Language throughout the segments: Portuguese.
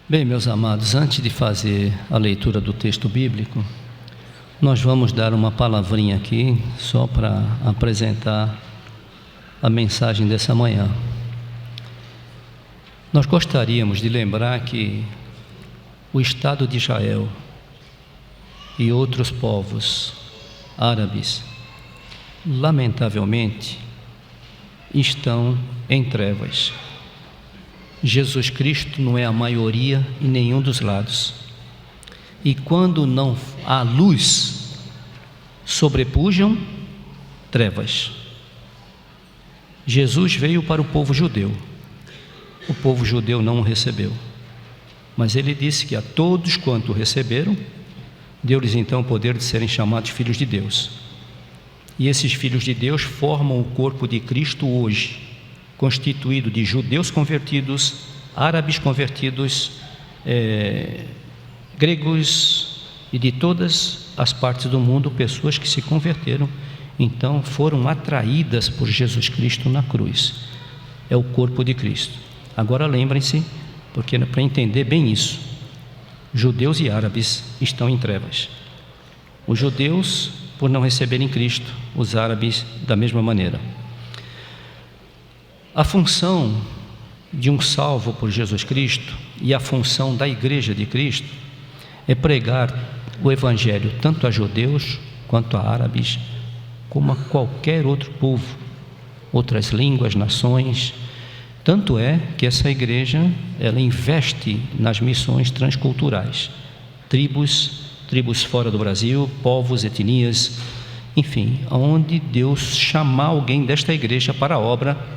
Bem, meus amados, antes de fazer a leitura do texto bíblico, nós vamos dar uma palavrinha aqui, só para apresentar a mensagem dessa manhã. Nós gostaríamos de lembrar que o Estado de Israel e outros povos árabes, lamentavelmente, estão em trevas. Jesus Cristo não é a maioria em nenhum dos lados. E quando não há luz, sobrepujam trevas. Jesus veio para o povo judeu. O povo judeu não o recebeu. Mas ele disse que a todos quanto receberam, deu-lhes então o poder de serem chamados filhos de Deus. E esses filhos de Deus formam o corpo de Cristo hoje, constituído de judeus convertidos, árabes convertidos, gregos e de todas as partes do mundo, pessoas que se converteram, então foram atraídas por Jesus Cristo na cruz. É o corpo de Cristo. Agora lembrem-se, porque para entender bem isso, judeus e árabes estão em trevas. Os judeus por não receberem Cristo, os árabes da mesma maneira. A função de um salvo por Jesus Cristo e a função da Igreja de Cristo é pregar o Evangelho tanto a judeus quanto a árabes, como a qualquer outro povo, outras línguas, nações. Tanto é que essa igreja, ela investe nas missões transculturais, tribos fora do Brasil, povos, etnias, enfim, onde Deus chamar alguém desta igreja para a obra,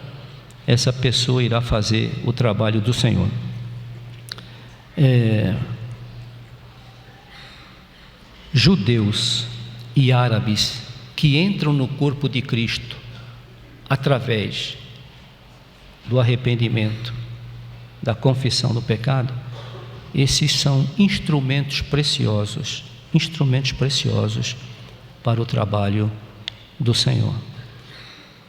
essa pessoa irá fazer o trabalho do Senhor. Judeus e árabes que entram no corpo de Cristo através do arrependimento, da confissão do pecado, esses são instrumentos preciosos para o trabalho do Senhor.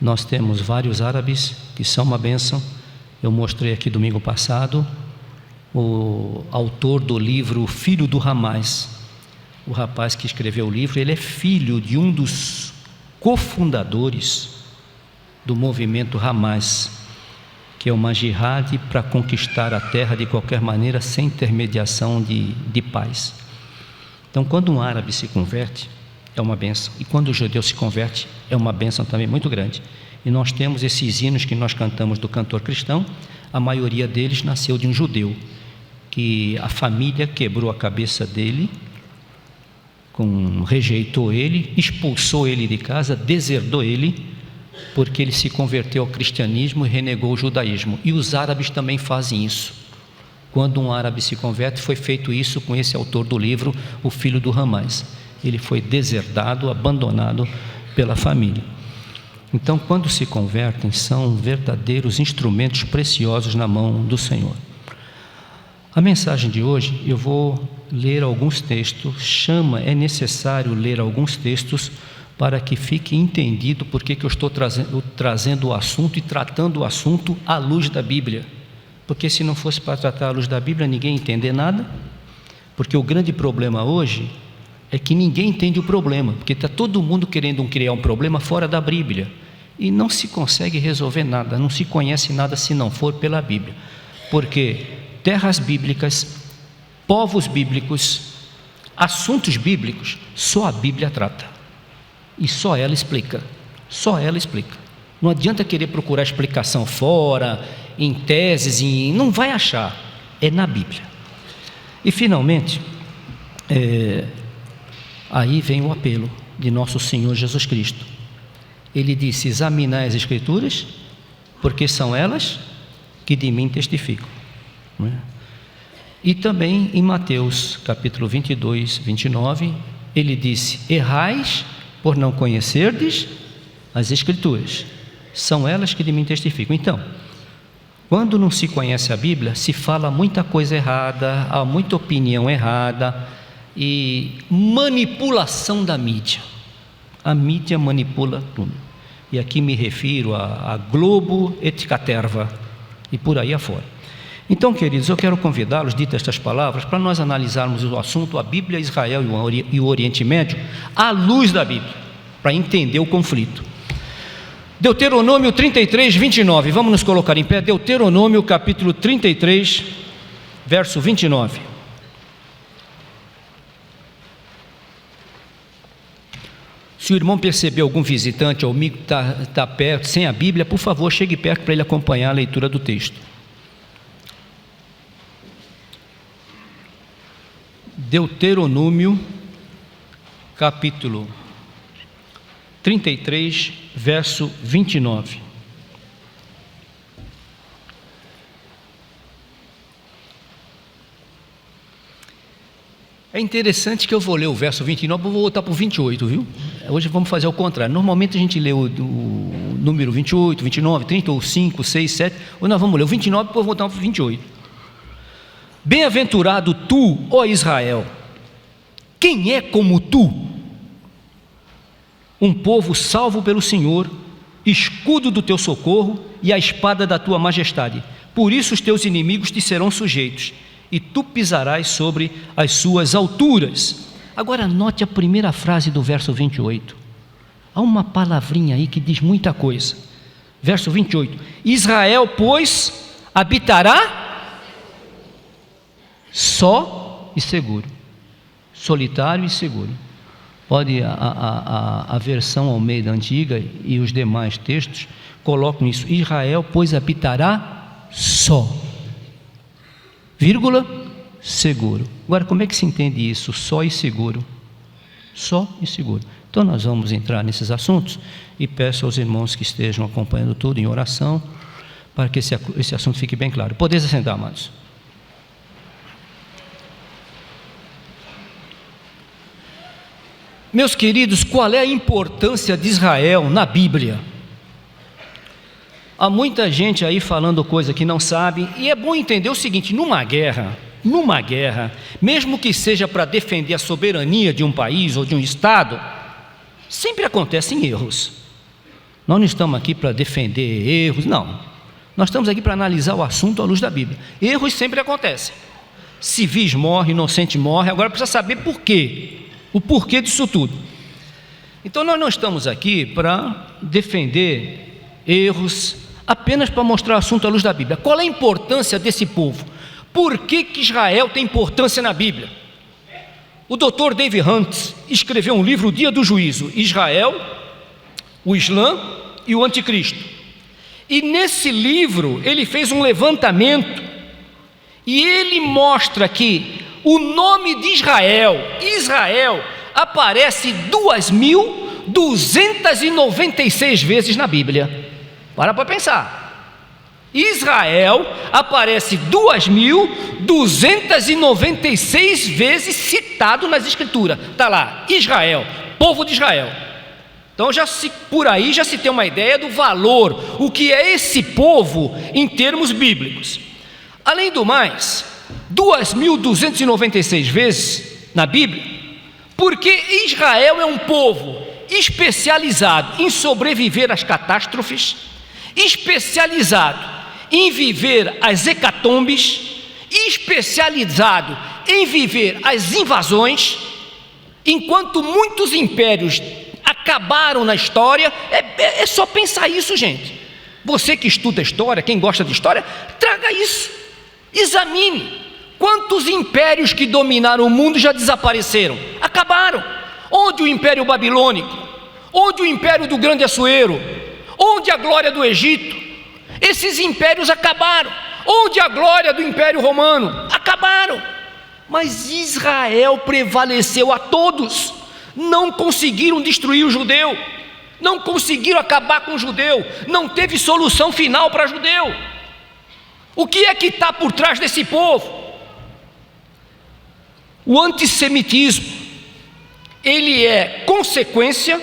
Nós temos vários árabes que são uma bênção. Eu mostrei aqui domingo passado o autor do livro Filho do Hamas. O rapaz que escreveu o livro, ele é filho de um dos cofundadores do movimento Hamas, que é uma jihad para conquistar a terra de qualquer maneira, sem intermediação de paz. Então, quando um árabe se converte, é uma bênção, e quando o judeu se converte, é uma bênção também muito grande. E nós temos esses hinos que nós cantamos do cantor cristão, a maioria deles nasceu de um judeu, que a família quebrou a cabeça dele, rejeitou ele, expulsou ele de casa, deserdou ele, porque ele se converteu ao cristianismo e renegou o judaísmo. E os árabes também fazem isso. Quando um árabe se converte, foi feito isso com esse autor do livro, o Filho do Hamas. Ele foi deserdado, abandonado pela família. Então, quando se convertem, são verdadeiros instrumentos preciosos na mão do Senhor. A mensagem de hoje, eu vou ler alguns textos. É necessário ler alguns textos para que fique entendido por que eu estou trazendo o assunto e tratando o assunto à luz da Bíblia. Porque se não fosse para tratar à luz da Bíblia, ninguém ia entender nada. Porque o grande problema hoje é que ninguém entende o problema, porque está todo mundo querendo criar um problema fora da Bíblia, e não se consegue resolver nada, não se conhece nada se não for pela Bíblia, porque terras bíblicas, povos bíblicos, assuntos bíblicos, só a Bíblia trata, e só ela explica, não adianta querer procurar explicação fora, em teses, não vai achar, é na Bíblia. E finalmente, aí vem o apelo de nosso Senhor Jesus Cristo. Ele disse: examinai as Escrituras, porque são elas que de mim testificam. Não é? E também em Mateus capítulo 22, 29, ele disse: errais por não conhecerdes as Escrituras, são elas que de mim testificam. Então, quando não se conhece a Bíblia, se fala muita coisa errada, há muita opinião errada, e manipulação da mídia. A mídia manipula tudo. E aqui me refiro a Globo, Etcaterva e por aí afora. Então, queridos, eu quero convidá-los, ditas estas palavras, para nós analisarmos o assunto, a Bíblia, Israel e o Oriente Médio, à luz da Bíblia, para entender o conflito. Deuteronômio 33, 29, vamos nos colocar em pé. Deuteronômio capítulo 33, verso 29. Se o irmão perceber algum visitante ou amigo que está perto, sem a Bíblia, por favor, chegue perto para ele acompanhar a leitura do texto. Deuteronômio, capítulo 33, verso 29. É interessante que eu vou ler o verso 29, vou voltar para o 28, viu? Hoje vamos fazer o contrário. Normalmente a gente lê o número 28, 29, 30, ou 5, 6, 7. Ou nós vamos ler o 29 e depois voltar para o 28. Bem-aventurado tu, ó Israel, quem é como tu? Um povo salvo pelo Senhor, escudo do teu socorro e a espada da tua majestade. Por isso os teus inimigos te serão sujeitos, e tu pisarás sobre as suas alturas. Agora note a primeira frase do verso 28. Há uma palavrinha aí que diz muita coisa. Verso 28. Israel, pois, habitará só e seguro, solitário e seguro. Pode a versão Almeida antiga e os demais textos colocam isso. Israel, pois, habitará só, vírgula, seguro. Agora, como é que se entende isso? Só e seguro. Só e seguro. Então nós vamos entrar nesses assuntos e peço aos irmãos que estejam acompanhando tudo em oração para que esse assunto fique bem claro. Podeis assentar, amados. Meus queridos, qual é a importância de Israel na Bíblia? Há muita gente aí falando coisa que não sabe, e é bom entender o seguinte: numa guerra, mesmo que seja para defender a soberania de um país ou de um estado, sempre acontecem erros. Nós não estamos aqui para defender erros, não. Nós estamos aqui para analisar o assunto à luz da Bíblia. Erros sempre acontecem. Civis morrem, inocente morre. Agora precisa saber por quê. O porquê disso tudo. Então nós não estamos aqui para defender erros, apenas para mostrar o assunto à luz da Bíblia. Qual é a importância desse povo? Por que Israel tem importância na Bíblia? O Dr. David Hunt escreveu um livro, O Dia do Juízo, Israel, o Islã e o Anticristo. E nesse livro ele fez um levantamento e ele mostra que o nome de Israel aparece 2.296 vezes na Bíblia. Para pensar. Israel aparece 2.296 vezes citado nas Escrituras. Está lá, Israel, povo de Israel. Então por aí já se tem uma ideia do valor, o que é esse povo em termos bíblicos. Além do mais, 2.296 vezes na Bíblia, porque Israel é um povo especializado em sobreviver às catástrofes, especializado em viver as hecatombes, especializado em viver as invasões. Enquanto muitos impérios acabaram na história, é só pensar isso, gente. Você que estuda história, quem gosta de história, traga isso, examine. Quantos impérios que dominaram o mundo já desapareceram? Acabaram. Onde o Império Babilônico? Onde o Império do Grande Assuero? Onde a glória do Egito? Esses impérios acabaram. Onde a glória do Império Romano? Acabaram. Mas Israel prevaleceu a todos. Não conseguiram destruir o judeu. Não conseguiram acabar com o judeu. Não teve solução final para judeu. O que é que está por trás desse povo? O antissemitismo, ele é consequência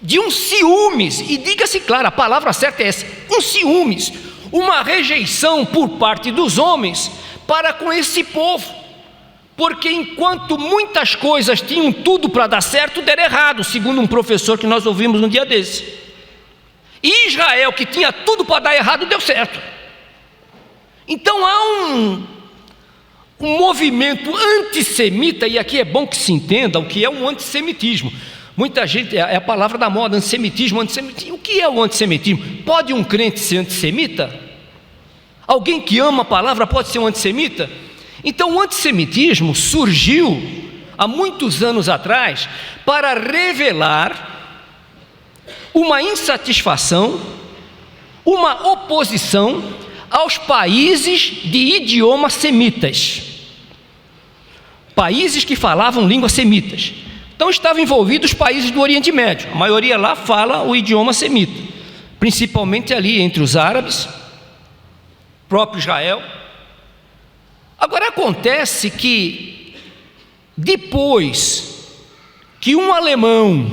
de um ciúmes, e diga-se claro, a palavra certa é essa, um ciúmes, uma rejeição por parte dos homens para com esse povo, porque enquanto muitas coisas tinham tudo para dar certo, deram errado, segundo um professor que nós ouvimos um dia desse. E Israel, que tinha tudo para dar errado, deu certo. Então há um movimento antissemita, e aqui é bom que se entenda o que é um antissemitismo. Muita gente, é a palavra da moda, antissemitismo. O que é o antissemitismo? Pode um crente ser antissemita? Alguém que ama a palavra pode ser um antissemita? Então o antissemitismo surgiu há muitos anos atrás para revelar uma insatisfação, uma oposição aos países de idiomas semitas, países que falavam línguas semitas. Então estavam envolvidos os países do Oriente Médio, a maioria lá fala o idioma semita, principalmente ali entre os árabes, próprio Israel. Agora acontece que depois que um alemão,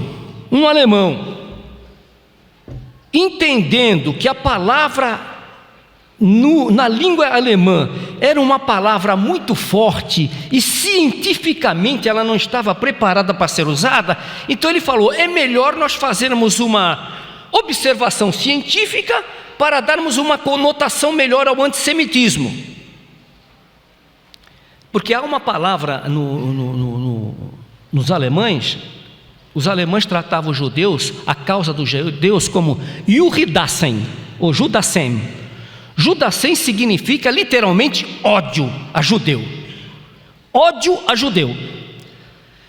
entendendo que a palavra na língua alemã era uma palavra muito forte e cientificamente ela não estava preparada para ser usada, então ele falou: é melhor nós fazermos uma observação científica para darmos uma conotação melhor ao antissemitismo. Porque há uma palavra nos alemães, os alemães tratavam os judeus, a causa dos judeus, como Judasen, ou Judasem. Judasem significa literalmente ódio a judeu. Ódio a judeu.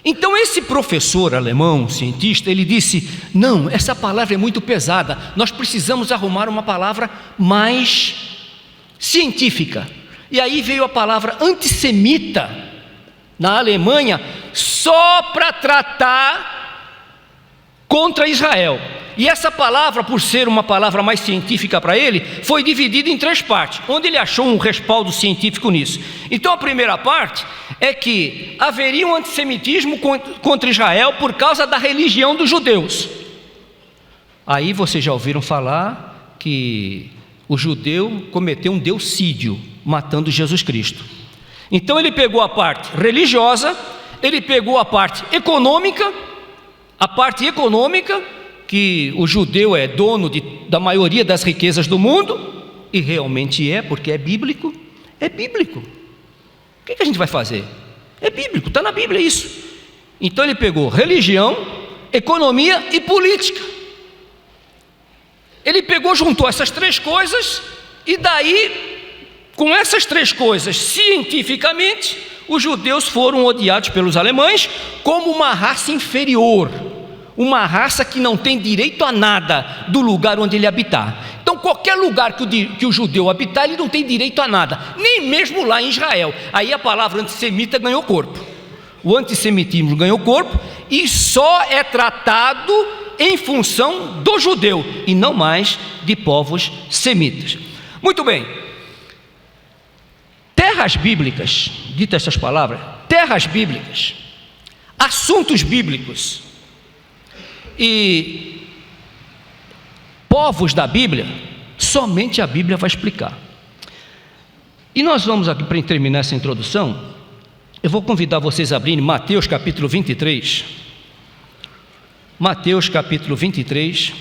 Então esse professor alemão, cientista, ele disse: não, essa palavra é muito pesada, nós precisamos arrumar uma palavra mais científica. E aí veio a palavra antissemita na Alemanha, só para tratar contra Israel. E essa palavra, por ser uma palavra mais científica para ele, foi dividida em 3 partes, onde ele achou um respaldo científico nisso. Então a primeira parte é que haveria um antissemitismo contra Israel por causa da religião dos judeus. Aí vocês já ouviram falar que o judeu cometeu um deucídio, matando Jesus Cristo. Então ele pegou a parte religiosa, ele pegou a parte econômica, que o judeu é dono da maioria das riquezas do mundo, e realmente é, porque é bíblico. O que a gente vai fazer? É bíblico, está na Bíblia isso. Então ele pegou religião, economia e política. Ele pegou, juntou essas 3 coisas, e daí, com essas 3 coisas, cientificamente, os judeus foram odiados pelos alemães como uma raça inferior, uma raça que não tem direito a nada do lugar onde ele habitar. Então qualquer lugar que o judeu habitar, ele não tem direito a nada, nem mesmo lá em Israel. Aí a palavra antissemita ganhou corpo, o antissemitismo ganhou corpo, e só é tratado em função do judeu, e não mais de povos semitas. Muito bem, terras bíblicas, dita essas palavras, terras bíblicas, assuntos bíblicos e povos da Bíblia, somente a Bíblia vai explicar. E nós vamos aqui, para terminar essa introdução, eu vou convidar vocês a abrirem Mateus capítulo 23, Mateus capítulo 23,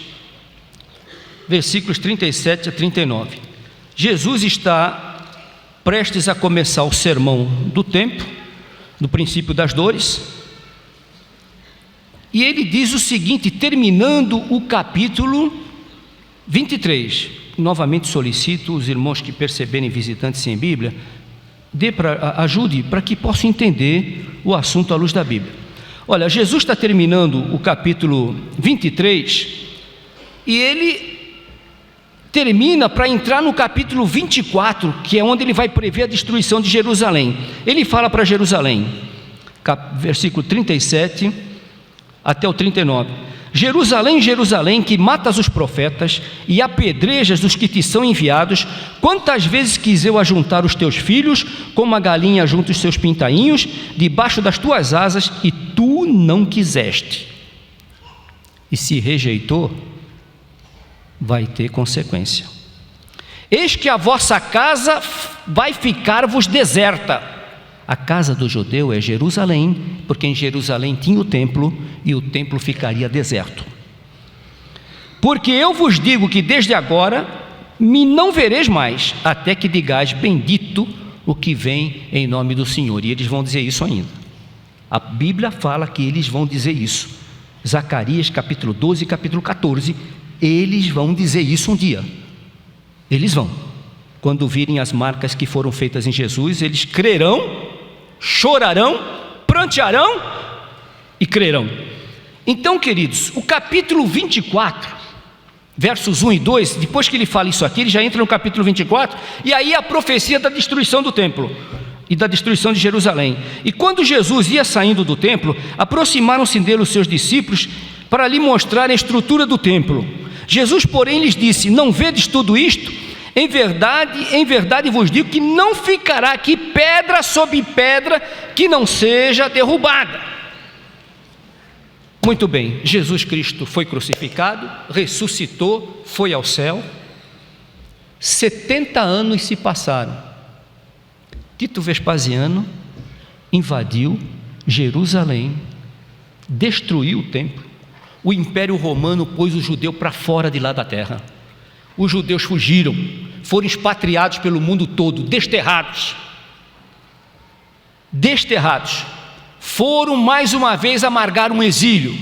versículos 37 a 39. Jesus está prestes a começar o sermão do templo, no princípio das dores, e ele diz o seguinte, terminando o capítulo 23, novamente solicito os irmãos que perceberem visitantes sem Bíblia, ajude para que possam entender o assunto à luz da Bíblia. Olha, Jesus está terminando o capítulo 23, e ele termina para entrar no capítulo 24, que é onde ele vai prever a destruição de Jerusalém. Ele fala para Jerusalém, versículo 37 até o 39: Jerusalém, Jerusalém, que matas os profetas e apedrejas os que te são enviados, quantas vezes quis eu ajuntar os teus filhos, como a galinha junta os seus pintainhos, debaixo das tuas asas, e tu não quiseste. E se rejeitou, vai ter consequência. Eis que a vossa casa vai ficar-vos deserta. A casa do judeu é Jerusalém, porque em Jerusalém tinha o templo, e o templo ficaria deserto. Porque eu vos digo que desde agora, me não vereis mais, até que digais, bendito o que vem em nome do Senhor. E eles vão dizer isso ainda. A Bíblia fala que eles vão dizer isso. Zacarias capítulo 12 e capítulo 14, eles vão dizer isso um dia. Eles vão. Quando virem as marcas que foram feitas em Jesus, eles crerão, chorarão, prantearão e crerão. Então, queridos, o capítulo 24, versos 1 e 2, depois que ele fala isso aqui, ele já entra no capítulo 24, e aí a profecia da destruição do templo e da destruição de Jerusalém. E quando Jesus ia saindo do templo, aproximaram-se dele os seus discípulos para lhe mostrar a estrutura do templo. Jesus, porém, lhes disse: não vedes tudo isto? Em verdade vos digo que não ficará aqui pedra sobre pedra que não seja derrubada. Muito bem, Jesus Cristo foi crucificado, ressuscitou, foi ao céu. 70 anos se passaram. Tito Vespasiano invadiu Jerusalém, destruiu o templo. O Império Romano pôs o judeu para fora de lá da terra. Os judeus fugiram, foram expatriados pelo mundo todo, desterrados. Foram mais uma vez amargar um exílio.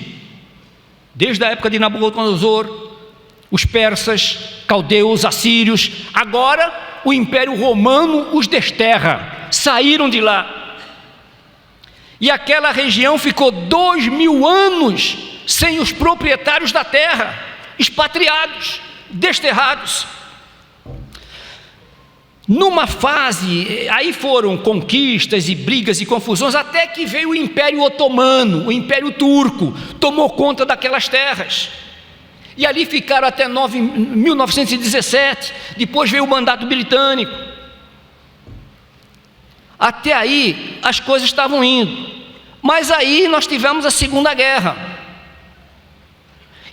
Desde a época de Nabucodonosor, os persas, caldeus, assírios. Agora o Império Romano os desterra, saíram de lá. E aquela região ficou 2000 anos sem os proprietários da terra, expatriados, desterrados. Numa fase, aí foram conquistas e brigas e confusões, até que veio o Império Otomano, o Império Turco, tomou conta daquelas terras. E ali ficaram até 1917, depois veio o mandato britânico. Até aí as coisas estavam indo, mas aí nós tivemos a Segunda Guerra.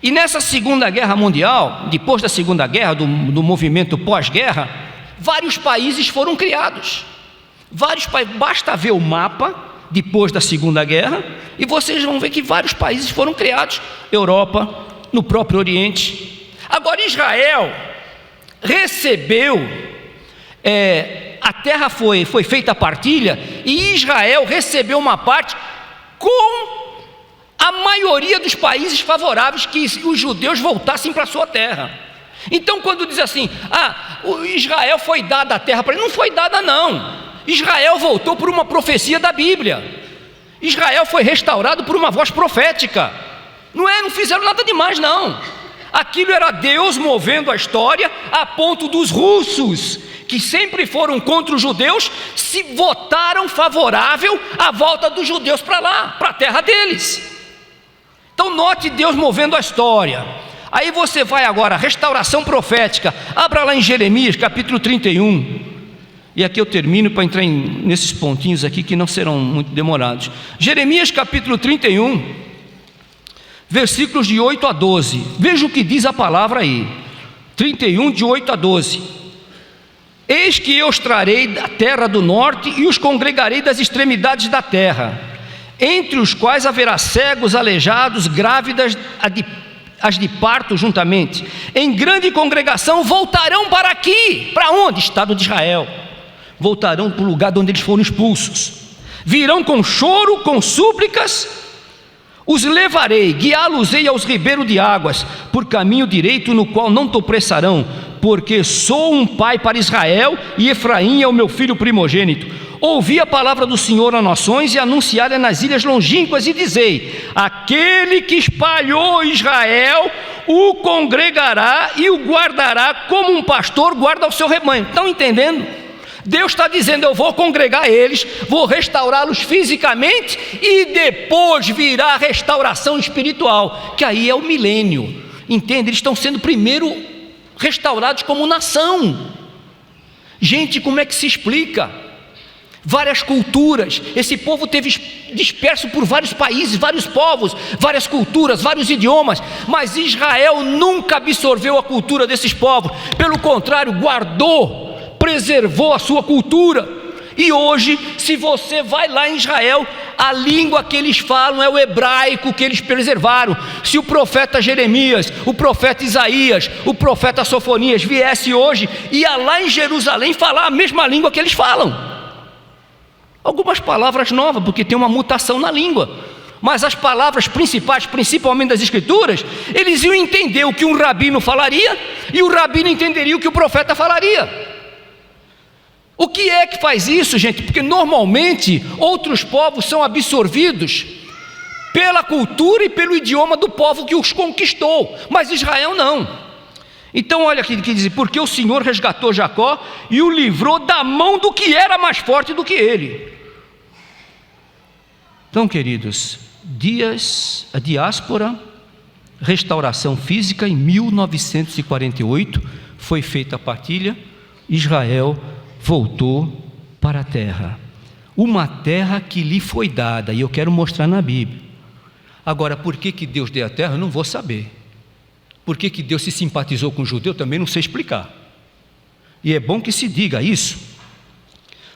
E nessa Segunda Guerra Mundial, depois da Segunda Guerra, do movimento pós-guerra, vários países foram criados. Basta ver o mapa depois da Segunda Guerra e vocês vão ver que vários países foram criados. Europa, no próprio Oriente. Agora Israel recebeu, a terra foi feita a partilha, e Israel recebeu uma parte com a maioria dos países favoráveis que os judeus voltassem para a sua terra. Então quando diz assim, Israel foi dada a terra para ele, não foi dada não. Israel voltou por uma profecia da Bíblia. Israel foi restaurado por uma voz profética. Não fizeram nada demais não. Aquilo era Deus movendo a história, a ponto dos russos, que sempre foram contra os judeus, se votaram favorável à volta dos judeus para lá, para a terra deles. Então note Deus movendo a história. Aí você vai agora, restauração profética. Abra lá em Jeremias capítulo 31. E aqui eu termino para entrar nesses pontinhos aqui que não serão muito demorados. Jeremias capítulo 31, versículos de 8 a 12. Veja o que diz a palavra aí. 31 de 8 a 12. Eis que eu os trarei da terra do norte e os congregarei das extremidades da terra, entre os quais haverá cegos, aleijados, grávidas, as de parto juntamente. Em grande congregação voltarão para aqui. Para onde? Estado de Israel. Voltarão para o lugar de onde eles foram expulsos. Virão com choro, com súplicas. Os levarei, guiá-los-ei aos ribeiros de águas, por caminho direito no qual não tropeçarão, porque sou um pai para Israel, e Efraim é o meu filho primogênito. Ouvi a palavra do Senhor a nações, e anunciai-a nas ilhas longínquas, e dizei: aquele que espalhou Israel o congregará e o guardará, como um pastor guarda o seu rebanho. Estão entendendo? Deus está dizendo: eu vou congregar eles, vou restaurá-los fisicamente, e depois virá a restauração espiritual, que aí é o milênio. Entende? Eles estão sendo primeiro restaurados como nação. Gente, como é que se explica? Várias culturas, esse povo teve disperso por vários países, vários povos, várias culturas, vários idiomas, mas Israel nunca absorveu a cultura desses povos, pelo contrário, guardou, preservou a sua cultura. E hoje, se você vai lá em Israel, a língua que eles falam é o hebraico que eles preservaram. Se o profeta Jeremias, o profeta Isaías, o profeta Sofonias viesse hoje, ia lá em Jerusalém falar a mesma língua que eles falam. Algumas palavras novas, porque tem uma mutação na língua, mas as palavras principais, principalmente das Escrituras, eles iam entender o que um rabino falaria, e o rabino entenderia o que o profeta falaria. O que é que faz isso, gente? Porque normalmente outros povos são absorvidos pela cultura e pelo idioma do povo que os conquistou, mas Israel não. Então olha aqui que diz: porque o Senhor resgatou Jacó e o livrou da mão do que era mais forte do que ele. Então, queridos, a diáspora, restauração física, em 1948 foi feita a partilha, Israel voltou para a terra, uma terra que lhe foi dada, e eu quero mostrar na Bíblia. Agora, por que Deus deu a terra? Eu não vou saber. Por que Deus se simpatizou com o judeu? Também não sei explicar. E é bom que se diga isso,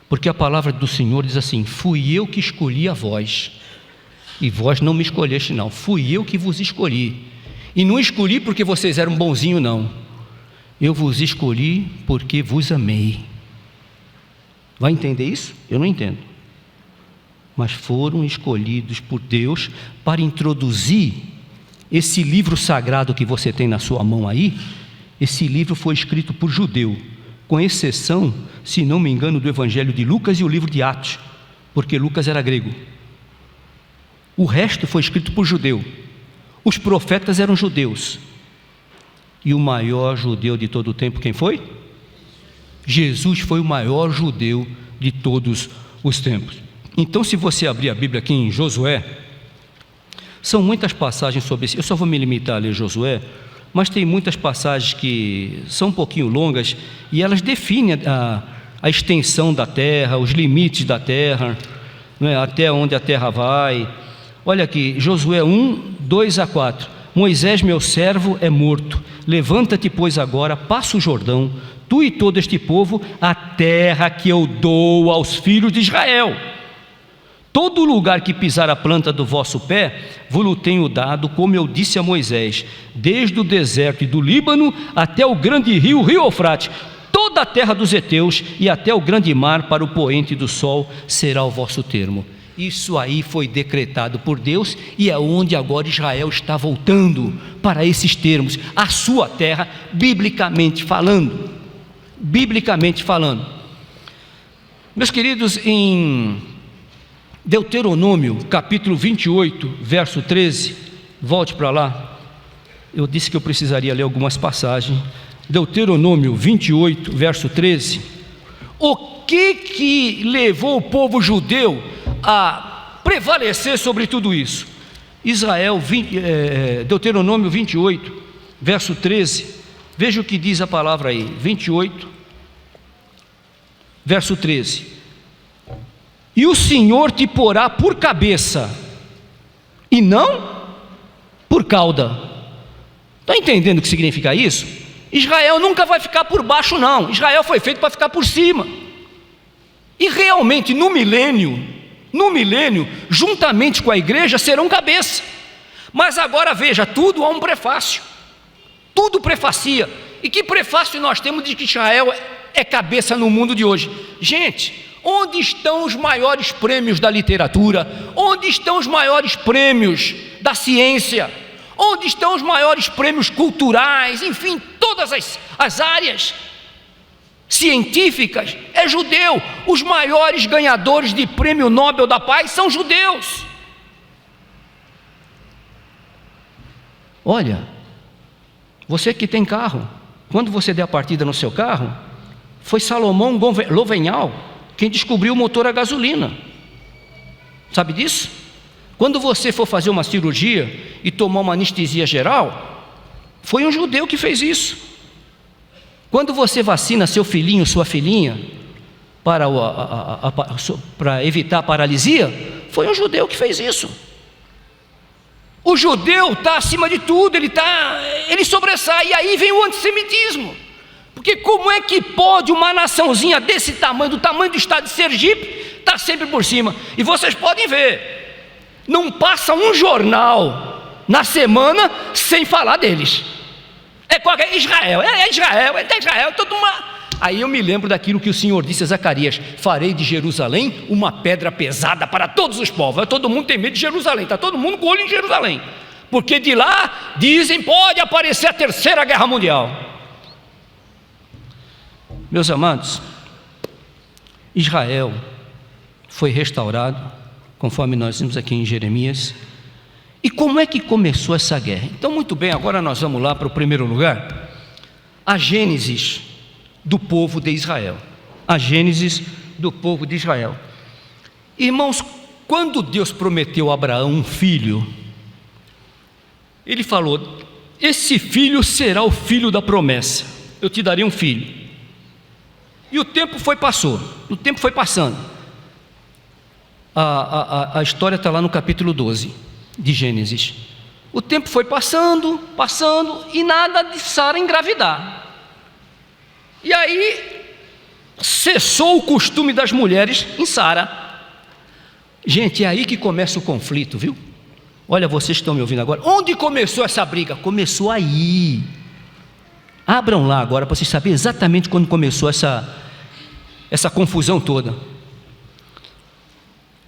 porque a palavra do Senhor diz assim: fui eu que escolhi a vós, e vós não me escolheste não, fui eu que vos escolhi, e não escolhi porque vocês eram bonzinhos não, eu vos escolhi porque vos amei. Vai entender isso? Eu não entendo. Mas foram escolhidos por Deus para introduzir esse livro sagrado que você tem na sua mão aí. Esse livro foi escrito por judeu, com exceção, se não me engano, do Evangelho de Lucas e o livro de Atos, porque Lucas era grego. O resto foi escrito por judeu. Os profetas eram judeus. E o maior judeu de todo o tempo, quem foi? Jesus foi o maior judeu de todos os tempos. Então, se você abrir a Bíblia aqui em Josué, são muitas passagens sobre isso. Eu só vou me limitar a ler Josué, mas tem muitas passagens que são um pouquinho longas, e elas definem a extensão da terra, os limites da terra, né, até onde a terra vai. Olha aqui, Josué 1, 2 a 4. Moisés, meu servo, é morto. Levanta-te, pois, agora, passa o Jordão, tu e todo este povo, a terra que eu dou aos filhos de Israel. Todo lugar que pisar a planta do vosso pé, vos-lo tenho dado, como eu disse a Moisés, desde o deserto e do Líbano até o grande rio, o rio Eufrates, toda a terra dos heteus e até o grande mar, para o poente do sol será o vosso termo. Isso aí foi decretado por Deus, e é onde agora Israel está voltando para esses termos, a sua terra, biblicamente falando. Biblicamente falando. Meus queridos, em Deuteronômio, capítulo 28, verso 13, volte para lá. Eu disse que eu precisaria ler algumas passagens. Deuteronômio 28, verso 13. O que levou o povo judeu a prevalecer sobre tudo isso? Deuteronômio 28, verso 13. Veja o que diz a palavra aí, 28, verso 13. E o Senhor te porá por cabeça, e não por cauda. Está entendendo o que significa isso? Israel nunca vai ficar por baixo não, Israel foi feito para ficar por cima. E realmente no milênio, juntamente com a igreja, serão cabeça. Mas agora veja, tudo há um prefácio, tudo prefacia. E que prefácio nós temos de que Israel é cabeça no mundo de hoje? Gente, onde estão os maiores prêmios da literatura? Onde estão os maiores prêmios da ciência? Onde estão os maiores prêmios culturais? Enfim, todas as áreas científicas, é judeu. Os maiores ganhadores de prêmio Nobel da Paz são judeus. Olha, você que tem carro, quando você der a partida no seu carro, foi Salomão Lovenhal quem descobriu o motor a gasolina. Sabe disso? Quando você for fazer uma cirurgia e tomar uma anestesia geral, foi um judeu que fez isso. Quando você vacina seu filhinho, sua filhinha, para evitar a paralisia, foi um judeu que fez isso. O judeu está acima de tudo, ele sobressai, e aí vem o antissemitismo. Porque como é que pode uma naçãozinha desse tamanho, do tamanho do estado de Sergipe, estar sempre por cima? E vocês podem ver, Não passa um jornal na semana sem falar deles. É Israel, Israel, todo mundo. Aí eu me lembro daquilo que o Senhor disse a Zacarias: farei de Jerusalém uma pedra pesada para todos os povos. Todo mundo tem medo de Jerusalém, está todo mundo com o olho em Jerusalém, porque de lá, dizem, pode aparecer a terceira guerra mundial. Meus amados, Israel foi restaurado, conforme nós vimos aqui em Jeremias. E como é que começou essa guerra? Então, muito bem, agora nós vamos lá para o primeiro lugar, a Gênesis do povo de Israel. A Gênesis do povo de Israel. Irmãos, quando Deus prometeu a Abraão um filho, Ele falou: esse filho será o filho da promessa, eu te darei um filho. E o tempo foi passando. A história está lá no capítulo 12 de Gênesis. O tempo foi passando, e nada de Sara engravidar. E aí cessou o costume das mulheres em Sara. Gente, é aí que começa o conflito, viu? Olha, vocês estão me ouvindo agora. Onde começou essa briga? Começou aí. Abram lá agora para vocês saberem exatamente quando começou essa confusão toda.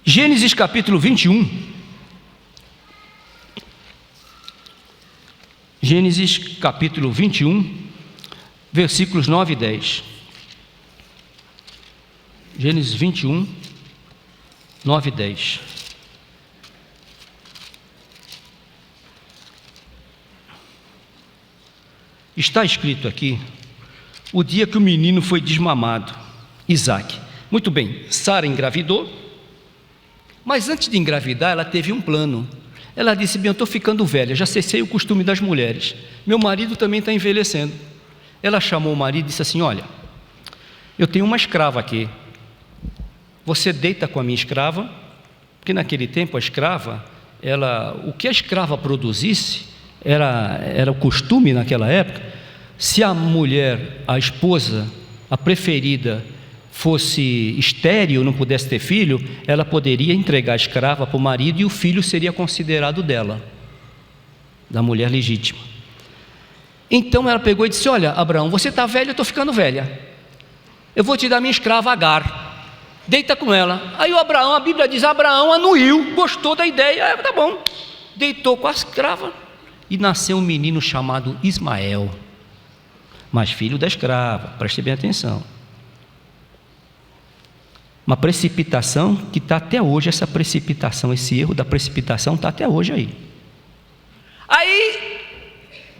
Gênesis capítulo 21. Gênesis capítulo 21, versículos 9 e 10. Gênesis 21, 9 e 10. Está escrito aqui o dia que o menino foi desmamado, Isaque. Muito bem, Sara engravidou, mas antes de engravidar ela teve um plano. Ela disse: bem, eu estou ficando velha, já cessei o costume das mulheres, meu marido também está envelhecendo. Ela chamou o marido e disse assim: olha, eu tenho uma escrava aqui, você deita com a minha escrava, porque naquele tempo a escrava, o que a escrava produzisse, era o costume naquela época. Se a mulher, a esposa, a preferida, fosse estéril, não pudesse ter filho, ela poderia entregar a escrava para o marido e o filho seria considerado dela, da mulher legítima. Então ela pegou e disse: olha, Abraão, você está velho, eu estou ficando velha, eu vou te dar minha escrava Agar, deita com ela. Aí o Abraão, a Bíblia diz, Abraão anuiu, gostou da ideia, tá bom, deitou com a escrava e nasceu um menino chamado Ismael, mas filho da escrava. Preste bem atenção. Uma precipitação que está até hoje, essa precipitação, esse erro da precipitação está até hoje aí. Aí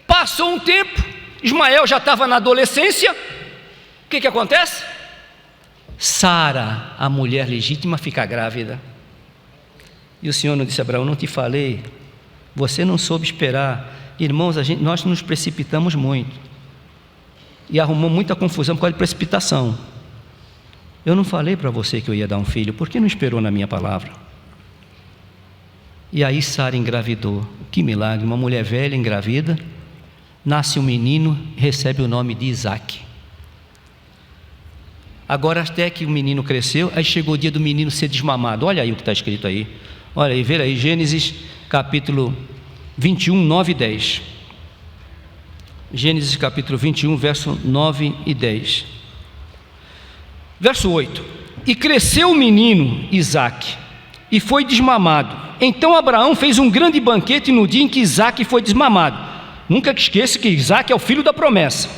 passou um tempo, Ismael já estava na adolescência. O que acontece? Sara, a mulher legítima, fica grávida. E o Senhor não disse a Abraão: não te falei, você não soube esperar. Irmãos, nós nos precipitamos muito e arrumou muita confusão por causa de precipitação. Eu não falei para você que eu ia dar um filho, por que não esperou na minha palavra? E aí Sara engravidou. Que milagre, uma mulher velha engravida, nasce um menino, recebe o nome de Isaque. Agora até que o menino cresceu, aí chegou o dia do menino ser desmamado. Olha aí o que está escrito aí. Olha aí, vê aí, Gênesis capítulo 21, 9 e 10. Gênesis capítulo 21, verso 9 e 10. Verso 8: e cresceu o menino Isaque, e foi desmamado. Então Abraão fez um grande banquete no dia em que Isaque foi desmamado. Nunca esqueça que Isaque é o filho da promessa,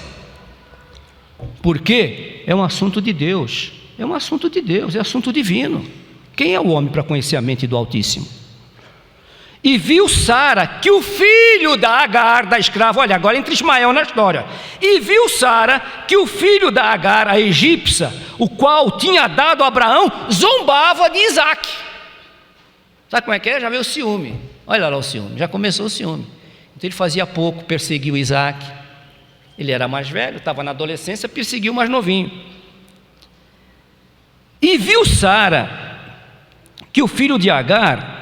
porque é um assunto de Deus, é assunto divino. Quem é o homem para conhecer a mente do Altíssimo? E viu Sara que o filho da Agar, da escrava, olha, agora entra Ismael na história. E viu Sara que o filho da Agar, a egípcia, o qual tinha dado a Abraão, zombava de Isaque. Sabe como é que é? Já veio o ciúme. Olha lá o ciúme, já começou o ciúme. Então ele fazia pouco, perseguiu Isaque. Ele era mais velho, estava na adolescência, perseguiu o mais novinho. E viu Sara que o filho de Agar,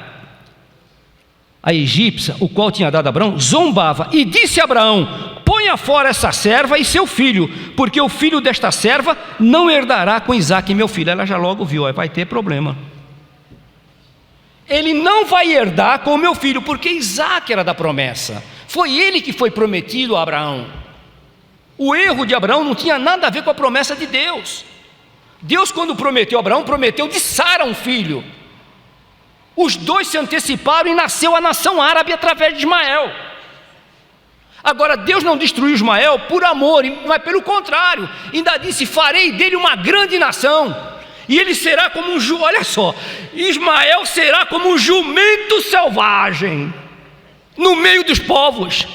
a egípcia, o qual tinha dado a Abraão, zombava, e disse a Abraão: ponha fora essa serva e seu filho, porque o filho desta serva não herdará com Isaque meu filho. Ela já logo viu, vai ter problema. ele não vai herdar com o meu filho, porque Isaque era da promessa, foi ele que foi prometido a Abraão. O erro de Abraão não tinha nada a ver com a promessa de Deus. Deus, quando prometeu a Abraão, prometeu de Sara um filho. Os dois se anteciparam e nasceu a nação árabe através de Ismael. Agora, Deus não destruiu Ismael por amor, mas pelo contrário, ainda disse: farei dele uma grande nação, e ele será como um olha só, Ismael será como um jumento selvagem no meio dos povos,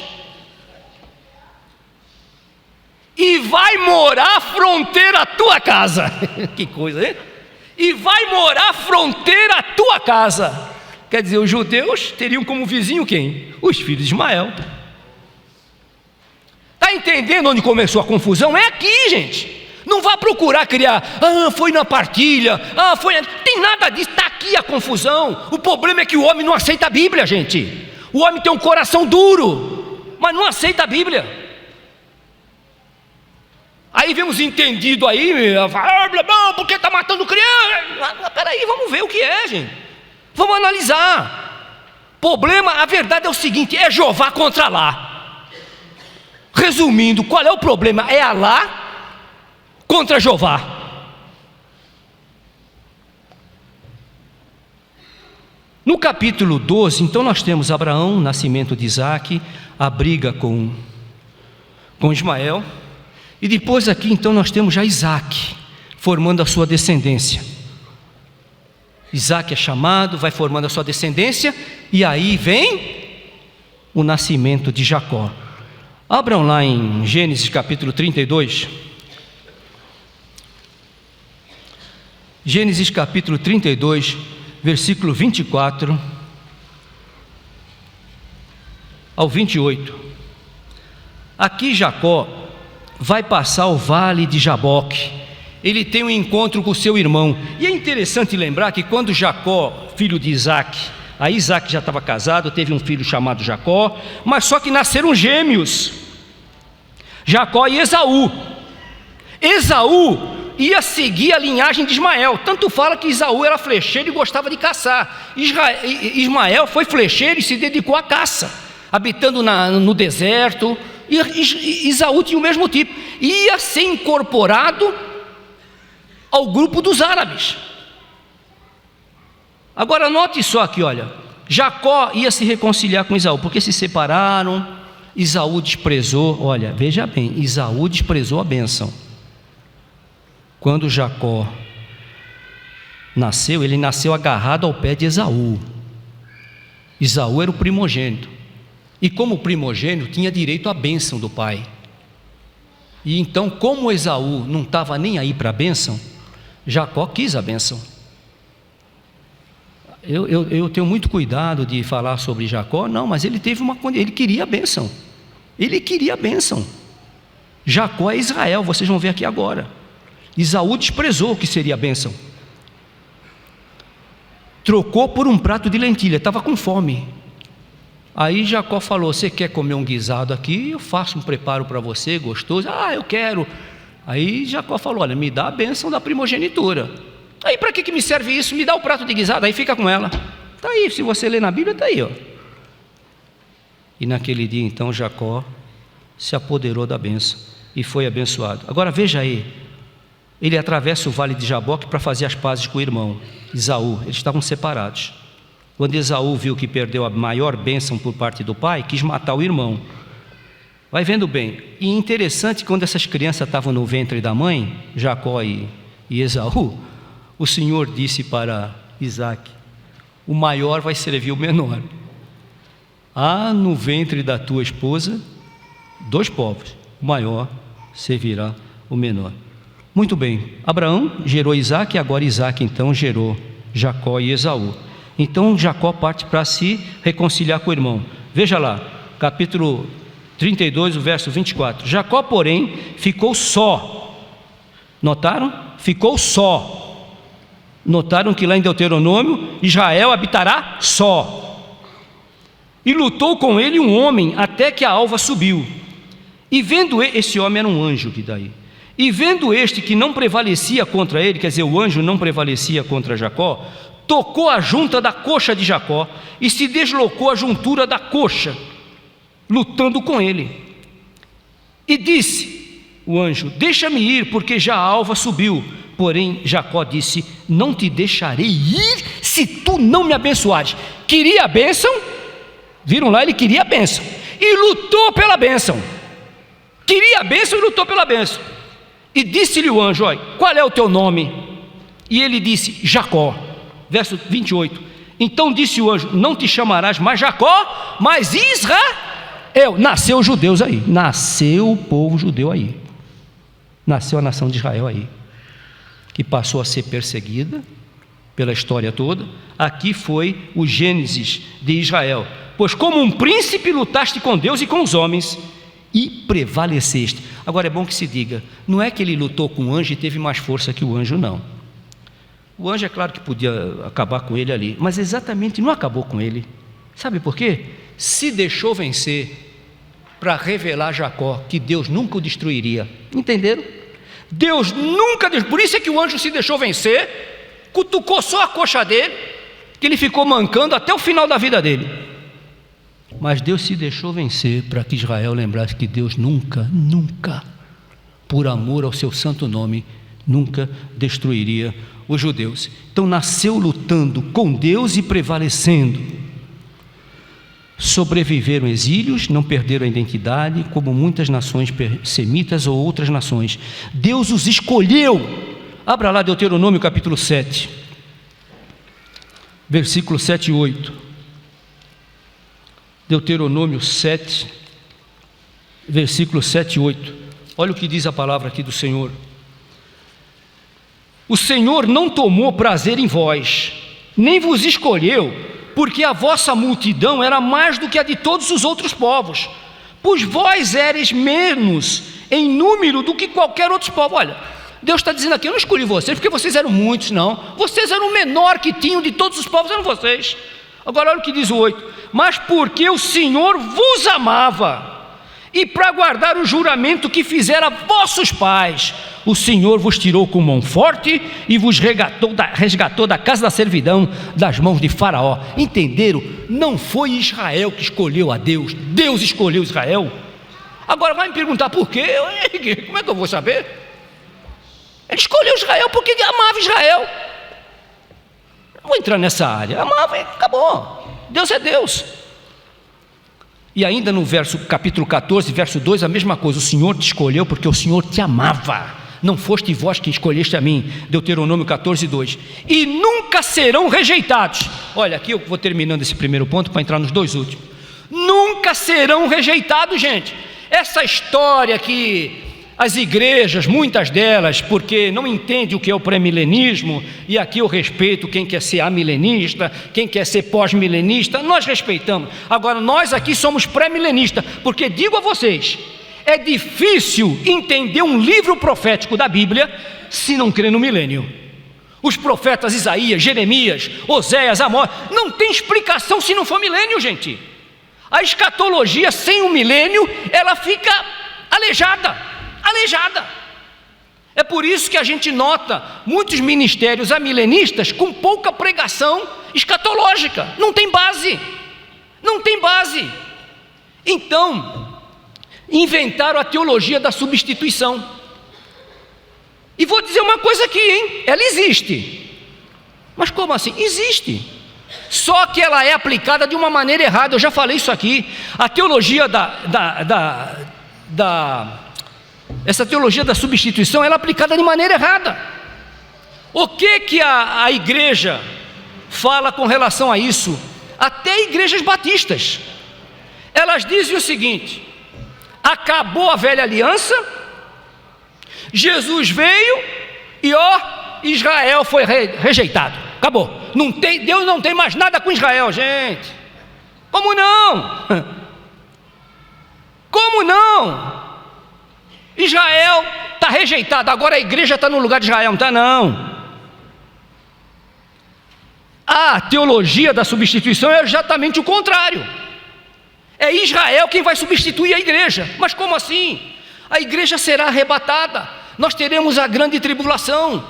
e vai morar à fronteira a tua casa. Que coisa, hein? E vai morar à fronteira a tua casa. Quer dizer, os judeus teriam como vizinho quem? Os filhos de Ismael. Está entendendo onde começou a confusão? É aqui, gente. Não vá procurar criar, foi na partilha, foi. Tem nada disso, está aqui a confusão. O problema é que o homem não aceita a Bíblia, gente. O homem tem um coração duro, mas não aceita a Bíblia. Aí vemos entendido aí, porque está matando criança. Peraí, vamos ver o que é, gente. Vamos analisar. Problema, a verdade é o seguinte: é Jeová contra Alá. Resumindo, qual é o problema? É Alá contra Jeová. No capítulo 12, então nós temos Abraão, nascimento de Isaque, a briga com Ismael, e depois aqui então nós temos já Isaque, formando a sua descendência. Isaque é chamado, vai formando a sua descendência, e aí vem o nascimento de Jacó. Abram lá em Gênesis capítulo 32. Gênesis capítulo 32, versículo 24 ao 28. Aqui Jacó vai passar o vale de Jaboque. Ele tem um encontro com seu irmão. E é interessante lembrar que quando Jacó, filho de Isaque, aí Isaque já estava casado, teve um filho chamado Jacó, mas só que nasceram gêmeos, Jacó e Esaú. Esaú ia seguir a linhagem de Ismael. Tanto fala que Esaú era flecheiro e gostava de caçar. Ismael foi flecheiro e se dedicou à caça, habitando no deserto. E Esaú tinha o mesmo tipo, ia ser incorporado ao grupo dos árabes. Agora note só aqui, olha, Jacó ia se reconciliar com Esaú, porque se separaram. Esaú desprezou, olha, veja bem, Esaú desprezou a bênção. Quando Jacó nasceu, ele nasceu agarrado ao pé de Esaú. Esaú era o primogênito, e como primogênito tinha direito à bênção do pai. E então, como Esaú não estava nem aí para a bênção, Jacó quis a bênção. Eu tenho muito cuidado de falar sobre Jacó, não, mas ele queria a bênção. Ele queria a bênção. Jacó é Israel, vocês vão ver aqui agora. Esaú desprezou o que seria a bênção. Trocou por um prato de lentilha, estava com fome. Aí Jacó falou: você quer comer um guisado aqui? Eu faço um preparo para você, gostoso. Eu quero. Aí Jacó falou: olha, me dá a bênção da primogenitura. Aí para que me serve isso? Me dá o prato de guisado, aí fica com ela. Está aí, se você ler na Bíblia, está aí, ó. E naquele dia então Jacó se apoderou da bênção e foi abençoado. Agora veja aí, ele atravessa o vale de Jaboque para fazer as pazes com o irmão Esaú. Eles estavam separados. Quando Esaú viu que perdeu a maior bênção por parte do pai, quis matar o irmão. Vai vendo bem. E interessante, quando essas crianças estavam no ventre da mãe, Jacó e Esaú, o Senhor disse para Isaque: o maior vai servir o menor. No ventre da tua esposa, 2 povos, o maior servirá o menor. Muito bem, Abraão gerou Isaque, e agora Isaque então gerou Jacó e Esaú. Então Jacó parte para se reconciliar com o irmão. Veja lá, capítulo 32, o verso 24. Jacó, porém, ficou só. Notaram? Ficou só. Notaram que lá em Deuteronômio, Israel habitará só. E lutou com ele um homem até que a alva subiu. E vendo esse homem era um anjo que daí. E vendo este que não prevalecia contra ele, quer dizer, o anjo não prevalecia contra Jacó, tocou a junta da coxa de Jacó e se deslocou a juntura da coxa, lutando com ele. E disse o anjo: deixa-me ir, porque já a alva subiu. Porém Jacó disse: não te deixarei ir se tu não me abençoares. Queria a bênção, viram lá, ele queria a bênção e lutou pela bênção. Queria a bênção e lutou pela bênção. E disse-lhe o anjo: olha, qual é o teu nome? E ele disse: Jacó. Verso 28. Então disse o anjo: não te chamarás mais Jacó, mas Israel. Nasceu os judeus aí, nasceu o povo judeu aí, nasceu a nação de Israel aí, que passou a ser perseguida pela história toda. Aqui foi o Gênesis de Israel. Pois como um príncipe lutaste com Deus e com os homens e prevaleceste. Agora é bom que se diga, não é que ele lutou com o anjo e teve mais força que o anjo, não. O anjo é claro que podia acabar com ele ali, mas exatamente não acabou com ele. Sabe por quê? Se deixou vencer para revelar a Jacó que Deus nunca o destruiria. Entenderam? Deus nunca, por isso é que o anjo se deixou vencer, cutucou só a coxa dele, que ele ficou mancando até o final da vida dele. Mas Deus se deixou vencer para que Israel lembrasse que Deus nunca, por amor ao seu santo nome, nunca destruiria os judeus. Então nasceu lutando com Deus e prevalecendo. Sobreviveram exílios, não perderam a identidade, como muitas nações semitas ou outras nações. Deus os escolheu. Abra lá Deuteronômio capítulo 7, versículo 7 e 8. Deuteronômio 7, versículo 7 e 8. Olha o que diz a palavra aqui do Senhor. O Senhor não tomou prazer em vós, nem vos escolheu, porque a vossa multidão era mais do que a de todos os outros povos, pois vós eres menos em número do que qualquer outro povo. Olha, Deus está dizendo aqui: eu não escolhi vocês porque vocês eram muitos, não. Vocês eram o menor que tinham de todos os povos, eram vocês. Agora olha o que diz o 8: mas porque o Senhor vos amava, e para guardar o juramento que fizera a vossos pais, o Senhor vos tirou com mão forte e vos resgatou da casa da servidão, das mãos de Faraó. Entenderam? Não foi Israel que escolheu a Deus, Deus escolheu Israel. Agora vai me perguntar por quê? Como é que eu vou saber? Ele escolheu Israel porque amava Israel. Não vou entrar nessa área. Amava e acabou. Deus é Deus. E ainda no capítulo 14, verso 2, a mesma coisa: o Senhor te escolheu porque o Senhor te amava, não foste vós que escolheste a mim. Deuteronômio 14, 2. E nunca serão rejeitados. Olha, aqui eu vou terminando esse primeiro ponto para entrar nos dois últimos. Nunca serão rejeitados, gente. Essa história que as igrejas, muitas delas, porque não entendem o que é o pré-milenismo, e aqui eu respeito quem quer ser amilenista, quem quer ser pós-milenista, nós respeitamos. Agora nós aqui somos pré-milenistas, porque digo a vocês, é difícil entender um livro profético da Bíblia se não crê no milênio. Os profetas Isaías, Jeremias, Oséias, Amós, não tem explicação se não for milênio, gente. A escatologia sem o milênio, ela fica aleijada. É por isso que a gente nota muitos ministérios amilenistas com pouca pregação escatológica. Não tem base. Então inventaram a teologia da substituição. E vou dizer uma coisa aqui, hein? Ela existe. Mas como assim? Existe. Só que ela é aplicada de uma maneira errada. Eu já falei isso aqui. A teologia essa teologia da substituição, ela é aplicada de maneira errada. O que a igreja fala com relação a isso? Até igrejas batistas, elas dizem o seguinte: acabou a velha aliança, Jesus veio e Israel foi rejeitado, acabou. Deus não tem mais nada com Israel, gente. Como não? Como não? Israel está rejeitado, agora a igreja está no lugar de Israel, não está não. A teologia da substituição é exatamente o contrário. É Israel quem vai substituir a igreja. Mas como assim? A igreja será arrebatada, nós teremos a grande tribulação.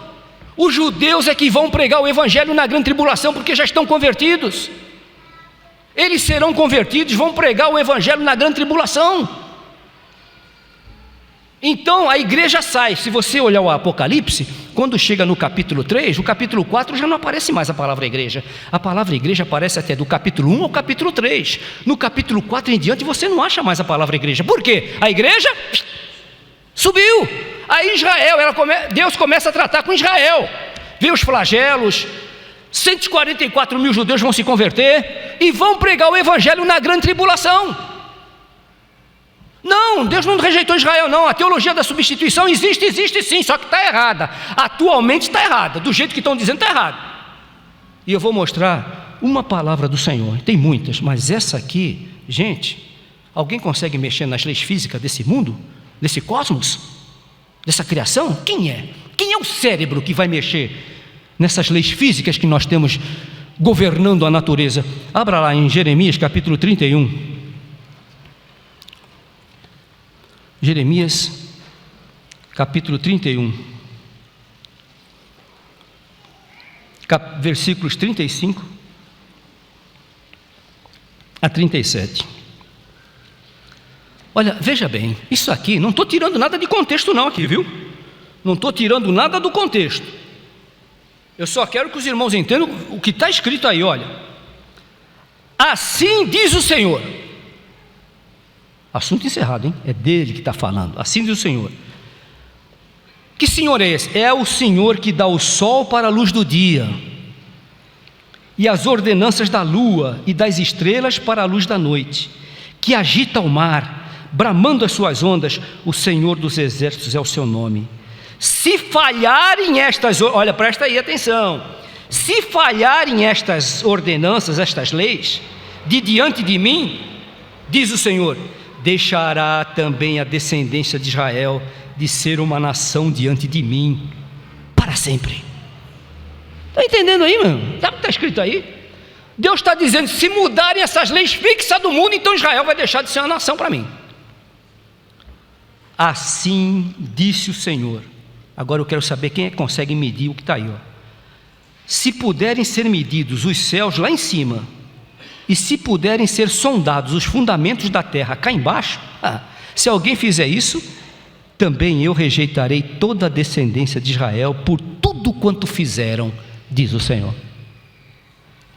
Os judeus é que vão pregar o evangelho na grande tribulação, porque já estão convertidos. Eles serão convertidos, vão pregar o evangelho na grande tribulação. Então a igreja sai. Se você olhar o Apocalipse, quando chega no capítulo 3, o capítulo 4 já não aparece mais a palavra igreja. A palavra igreja aparece até do capítulo 1 ao capítulo 3. No capítulo 4 em diante você não acha mais a palavra igreja. Por quê? A igreja subiu. Aí Israel, Deus começa a tratar com Israel. Vê os flagelos, 144 mil judeus vão se converter e vão pregar o evangelho na grande tribulação. Não, Deus não rejeitou Israel não. A teologia da substituição existe sim, só que está errada. Atualmente está errada, do jeito que estão dizendo está errado. E eu vou mostrar uma palavra do Senhor. Tem muitas, mas essa aqui, gente, alguém consegue mexer nas leis físicas desse mundo, desse cosmos, dessa criação? Quem é? Quem é o cérebro que vai mexer nessas leis físicas que nós temos governando a natureza? Abra lá em Jeremias capítulo 31. Jeremias, capítulo 31, versículos 35 a 37. Olha, veja bem, isso aqui, não estou tirando nada de contexto não aqui, viu? Não estou tirando nada do contexto. Eu só quero que os irmãos entendam o que está escrito aí, olha. Assim diz o Senhor. Assunto encerrado, hein? É dele que está falando. Assim diz o Senhor. Que Senhor é esse? É o Senhor que dá o sol para a luz do dia, e as ordenanças da lua e das estrelas para a luz da noite, que agita o mar, bramando as suas ondas. O Senhor dos exércitos é o seu nome. Se falharem estas, olha, presta aí atenção. Se falharem estas ordenanças, estas leis, de diante de mim, diz o Senhor, deixará também a descendência de Israel de ser uma nação diante de mim para sempre. Está entendendo aí, mano? Sabe o que está escrito aí? Deus está dizendo, se mudarem essas leis fixas do mundo, então Israel vai deixar de ser uma nação para mim. Assim disse o Senhor. Agora eu quero saber quem é que consegue medir o que está aí, ó. Se puderem ser medidos os céus lá em cima, e se puderem ser sondados os fundamentos da terra cá embaixo, se alguém fizer isso, também eu rejeitarei toda a descendência de Israel por tudo quanto fizeram, diz o Senhor.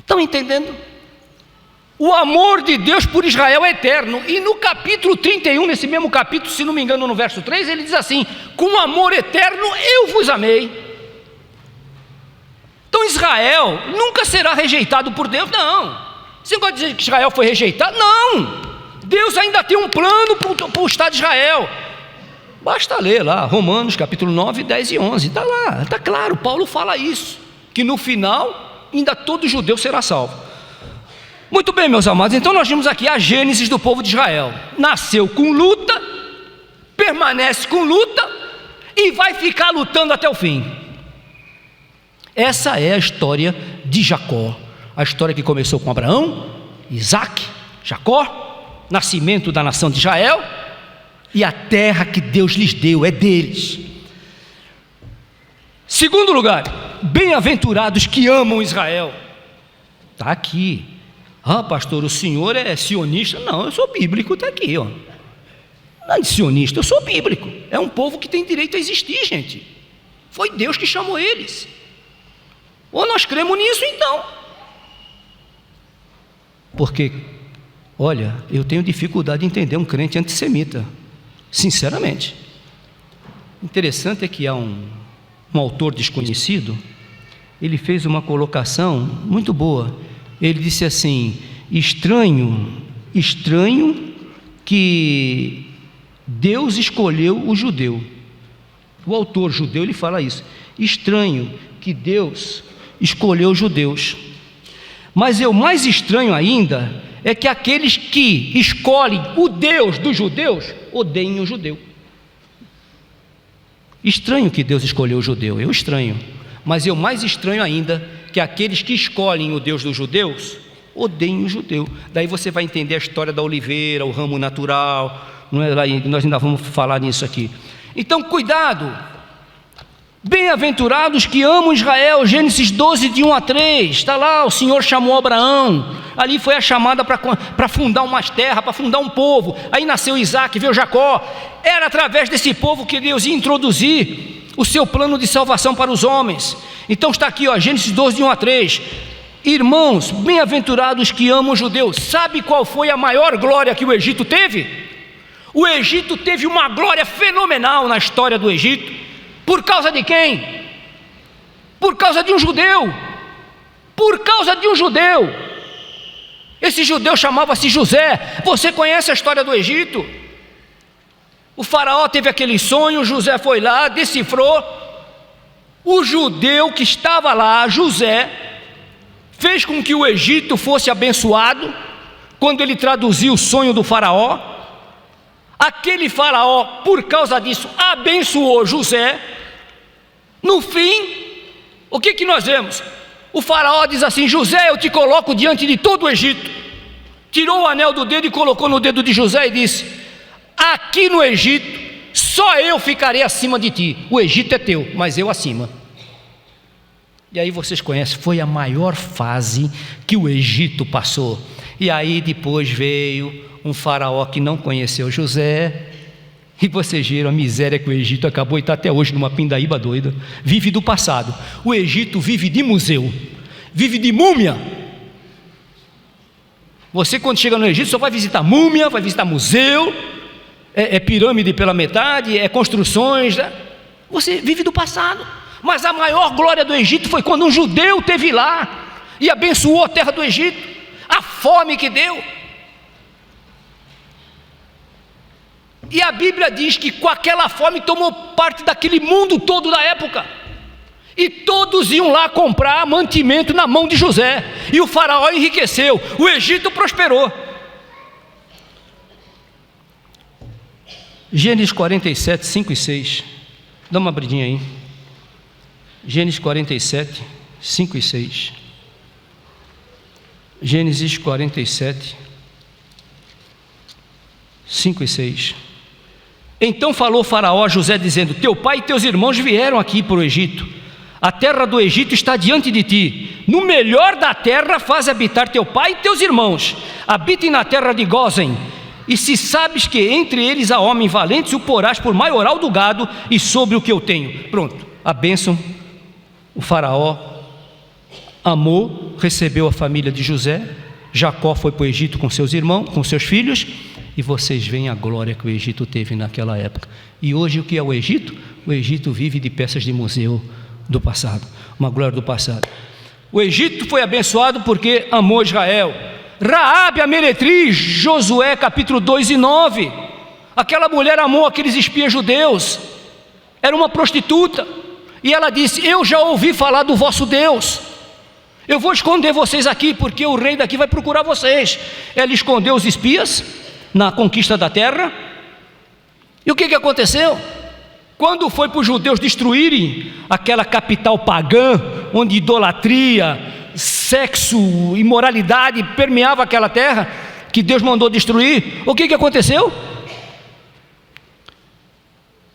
Estão entendendo? O amor de Deus por Israel é eterno. E no capítulo 31, nesse mesmo capítulo, se não me engano no verso 3, ele diz assim, com amor eterno eu vos amei. Então Israel nunca será rejeitado por Deus, não. Você não pode dizer que Israel foi rejeitado? Não! Deus ainda tem um plano para o Estado de Israel. Basta ler lá, Romanos capítulo 9, 10 e 11. Está lá, está claro, Paulo fala isso. Que no final, ainda todo judeu será salvo. Muito bem, meus amados, então nós vimos aqui a gênese do povo de Israel. Nasceu com luta, permanece com luta e vai ficar lutando até o fim. Essa é a história de Jacó. A história que começou com Abraão, Isaac, Jacó, nascimento da nação de Israel, e a terra que Deus lhes deu é deles. Segundo lugar, bem-aventurados que amam Israel. Está aqui. Pastor, o senhor é sionista? Não, eu sou bíblico, está aqui, ó. Não é sionista, eu sou bíblico. É um povo que tem direito a existir, gente. Foi Deus que chamou eles. Ou nós cremos nisso então. Porque, olha, eu tenho dificuldade de entender um crente antissemita, sinceramente. Interessante é que há um autor desconhecido, ele fez uma colocação muito boa. Ele disse assim, estranho que Deus escolheu o judeu. O autor judeu, ele fala isso, estranho que Deus escolheu os judeus. Mas o mais estranho ainda é que aqueles que escolhem o Deus dos judeus odeiem o judeu. Estranho que Deus escolheu o judeu, eu estranho. Mas o mais estranho ainda que aqueles que escolhem o Deus dos judeus odeiem o judeu. Daí você vai entender a história da oliveira, o ramo natural, não é? Nós ainda vamos falar nisso aqui. Então cuidado, Bem-aventurados que amam Israel, Gênesis 12, de 1 a 3, está lá, o Senhor chamou Abraão, ali foi a chamada para fundar umas terras, para fundar um povo, aí nasceu Isaac, veio Jacó, era através desse povo que Deus ia introduzir o seu plano de salvação para os homens. Então está aqui, ó, Gênesis 12, de 1 a 3, irmãos, bem-aventurados que amam os judeus. Sabe qual foi a maior glória que o Egito teve? O Egito teve uma glória fenomenal na história do Egito. Por causa de quem? Por causa de um judeu. Por causa de um judeu. Esse judeu chamava-se José. Você conhece a história do Egito? O faraó teve aquele sonho, José foi lá, decifrou. O judeu que estava lá, José, fez com que o Egito fosse abençoado. Quando ele traduziu o sonho do faraó, aquele faraó, por causa disso, abençoou José. No fim, o que nós vemos? O faraó diz assim: José, eu te coloco diante de todo o Egito. Tirou o anel do dedo e colocou no dedo de José e disse: aqui no Egito, só eu ficarei acima de ti. O Egito é teu, mas eu acima. E aí vocês conhecem, foi a maior fase que o Egito passou. E aí depois veio um faraó que não conheceu José, e vocês viram a miséria que o Egito acabou e está até hoje numa pindaíba doida. Vive do passado. O Egito vive de museu, vive de múmia. Você, quando chega no Egito, só vai visitar múmia, vai visitar museu, é pirâmide pela metade, é construções, né? Você vive do passado. Mas a maior glória do Egito foi quando um judeu esteve lá e abençoou a terra do Egito. A fome que deu. E a Bíblia diz que com aquela fome tomou parte daquele mundo todo da época. E todos iam lá comprar mantimento na mão de José. E o faraó enriqueceu, o Egito prosperou. Gênesis 47, 5 e 6. Dá uma abridinha aí. Gênesis 47, 5 e 6. Gênesis 47, 5 e 6. Então falou Faraó a José, dizendo: teu pai e teus irmãos vieram aqui para o Egito. A terra do Egito está diante de ti. No melhor da terra faz habitar teu pai e teus irmãos. Habitem na terra de Gósen. E se sabes que entre eles há homens valentes, o porás por maioral do gado e sobre o que eu tenho. Pronto, a bênção. O faraó amou, recebeu a família de José. Jacó foi para o Egito com seus irmãos, com seus filhos. E vocês veem a glória que o Egito teve naquela época. E hoje o que é o Egito? O Egito vive de peças de museu do passado, uma glória do passado. O Egito foi abençoado porque amou Israel. Raabe a meretriz, Josué capítulo 2 e 9. Aquela mulher amou aqueles espias judeus. Era uma prostituta. E ela disse: eu já ouvi falar do vosso Deus. Eu vou esconder vocês aqui, porque o rei daqui vai procurar vocês. Ela escondeu os espias na conquista da terra. E o que aconteceu? Quando foi para os judeus destruírem aquela capital pagã, onde idolatria, sexo, imoralidade permeava aquela terra, que Deus mandou destruir, o que aconteceu?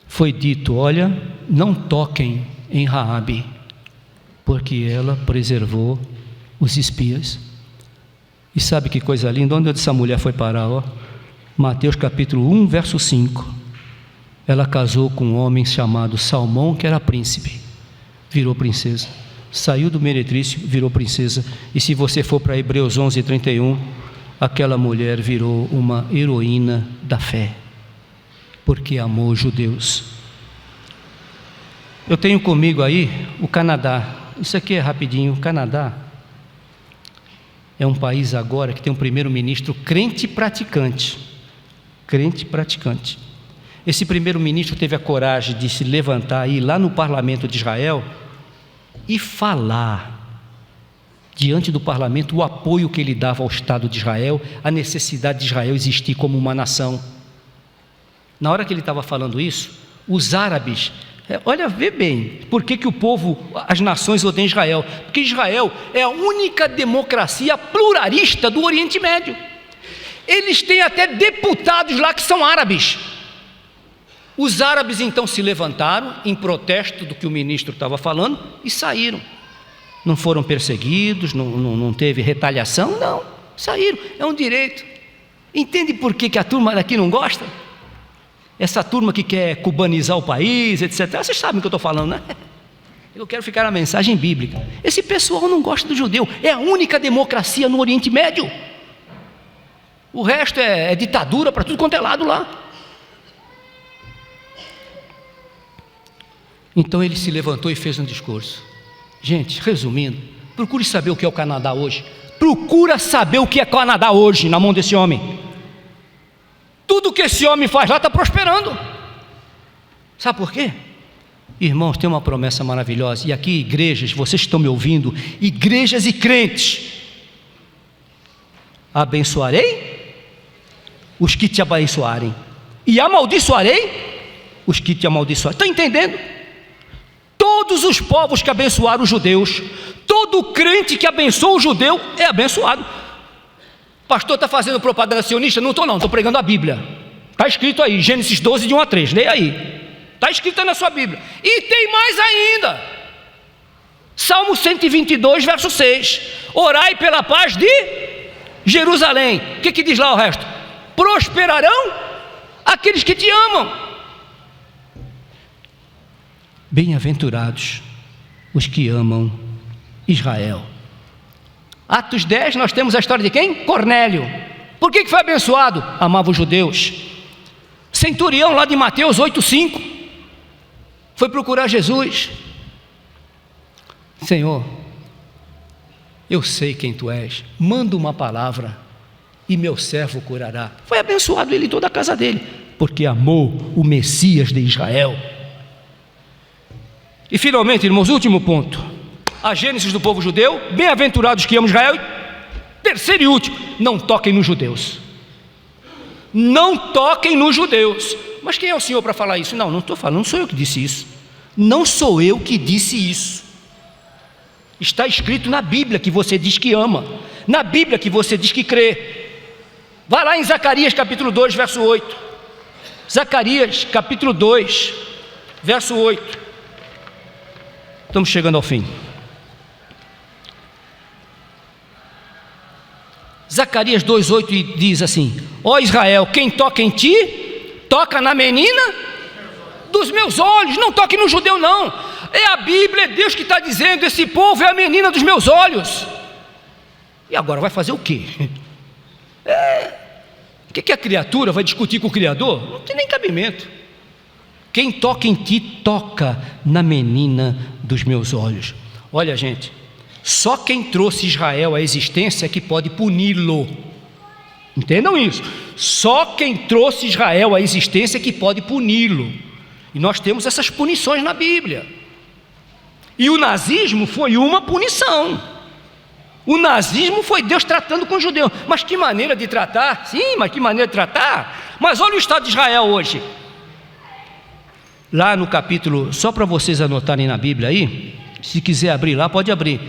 Foi dito: olha, não toquem em Raabe, porque ela preservou os espias. E sabe que coisa linda? Onde essa mulher foi parar? Ó? Mateus capítulo 1, verso 5. Ela casou com um homem chamado Salmão, que era príncipe, virou princesa. Saiu do meretrício, virou princesa. E se você for para Hebreus 11, 31, aquela mulher virou uma heroína da fé, porque amou os judeus. Eu tenho comigo aí o Canadá. Isso aqui é rapidinho. O Canadá é um país agora que tem um primeiro-ministro crente praticante. Crente praticante. Esse primeiro-ministro teve a coragem de se levantar e ir lá no parlamento de Israel e falar diante do parlamento o apoio que ele dava ao Estado de Israel, a necessidade de Israel existir como uma nação. Na hora que ele estava falando isso, os árabes, olha, vê bem, por que o povo, as nações odeiam Israel? Porque Israel é a única democracia pluralista do Oriente Médio. Eles têm até deputados lá que são árabes. Os árabes então se levantaram em protesto do que o ministro estava falando e saíram. Não foram perseguidos, não teve retaliação, não, saíram, é um direito. Entende por que a turma daqui não gosta? Essa turma que quer cubanizar o país, etc. Vocês sabem o que eu estou falando, né? Eu quero ficar na mensagem bíblica. Esse pessoal não gosta do judeu, é a única democracia no Oriente Médio. O resto é ditadura para tudo quanto é lado lá. Então ele se levantou e fez um discurso. Gente, resumindo, procure saber o que é o Canadá hoje. Procura saber o que é o Canadá hoje na mão desse homem. Tudo que esse homem faz lá está prosperando. Sabe por quê? Irmãos, tem uma promessa maravilhosa. E aqui igrejas, vocês estão me ouvindo, igrejas e crentes. Abençoarei os que te abençoarem, e amaldiçoarei os que te amaldiçoarem. Estão entendendo? Todos os povos que abençoaram os judeus, todo crente que abençoa o judeu é abençoado. Pastor, está fazendo propaganda sionista? Não estou não, estou pregando a Bíblia. Está escrito aí, Gênesis 12, de 1 a 3, leia aí. Está escrito aí na sua Bíblia. E tem mais ainda. Salmo 122, verso 6. Orai pela paz de Jerusalém. O que diz lá o resto? Prosperarão aqueles que te amam. Bem-aventurados os que amam Israel. Atos 10, nós temos a história de quem? Cornélio. Por que foi abençoado? Amava os judeus. Centurião lá de Mateus 8,5 foi procurar Jesus. Senhor, eu sei quem tu és, manda uma palavra e meu servo curará. Foi abençoado ele e toda a casa dele, porque amou o Messias de Israel. E finalmente, irmãos, último ponto, a gênesis do povo judeu, bem-aventurados que amam Israel. Terceiro e último, não toquem nos judeus. Não toquem nos judeus. Mas quem é o Senhor para falar isso? Não estou falando, não sou eu que disse isso. Não sou eu que disse isso. Está escrito na Bíblia que você diz que ama, na Bíblia que você diz que crê. Vá lá em Zacarias capítulo 2, verso 8. Zacarias capítulo 2, verso 8. Estamos chegando ao fim. Zacarias 2,8 diz assim: ó Israel, quem toca em ti, toca na menina dos meus olhos. Não toque no judeu não, é a Bíblia, é Deus que está dizendo, esse povo é a menina dos meus olhos. E agora vai fazer o quê? O que a criatura vai discutir com o Criador? Não tem nem cabimento. Quem toca em ti, toca na menina dos meus olhos. Olha, gente, só quem trouxe Israel à existência é que pode puni-lo. Entendam isso. Só quem trouxe Israel à existência é que pode puni-lo. E nós temos essas punições na Bíblia. E o nazismo foi uma punição. O nazismo foi Deus tratando com os judeus. Mas que maneira de tratar? Sim, mas que maneira de tratar? Mas olha o Estado de Israel hoje. Lá no capítulo, só para vocês anotarem na Bíblia aí, se quiser abrir lá, pode abrir.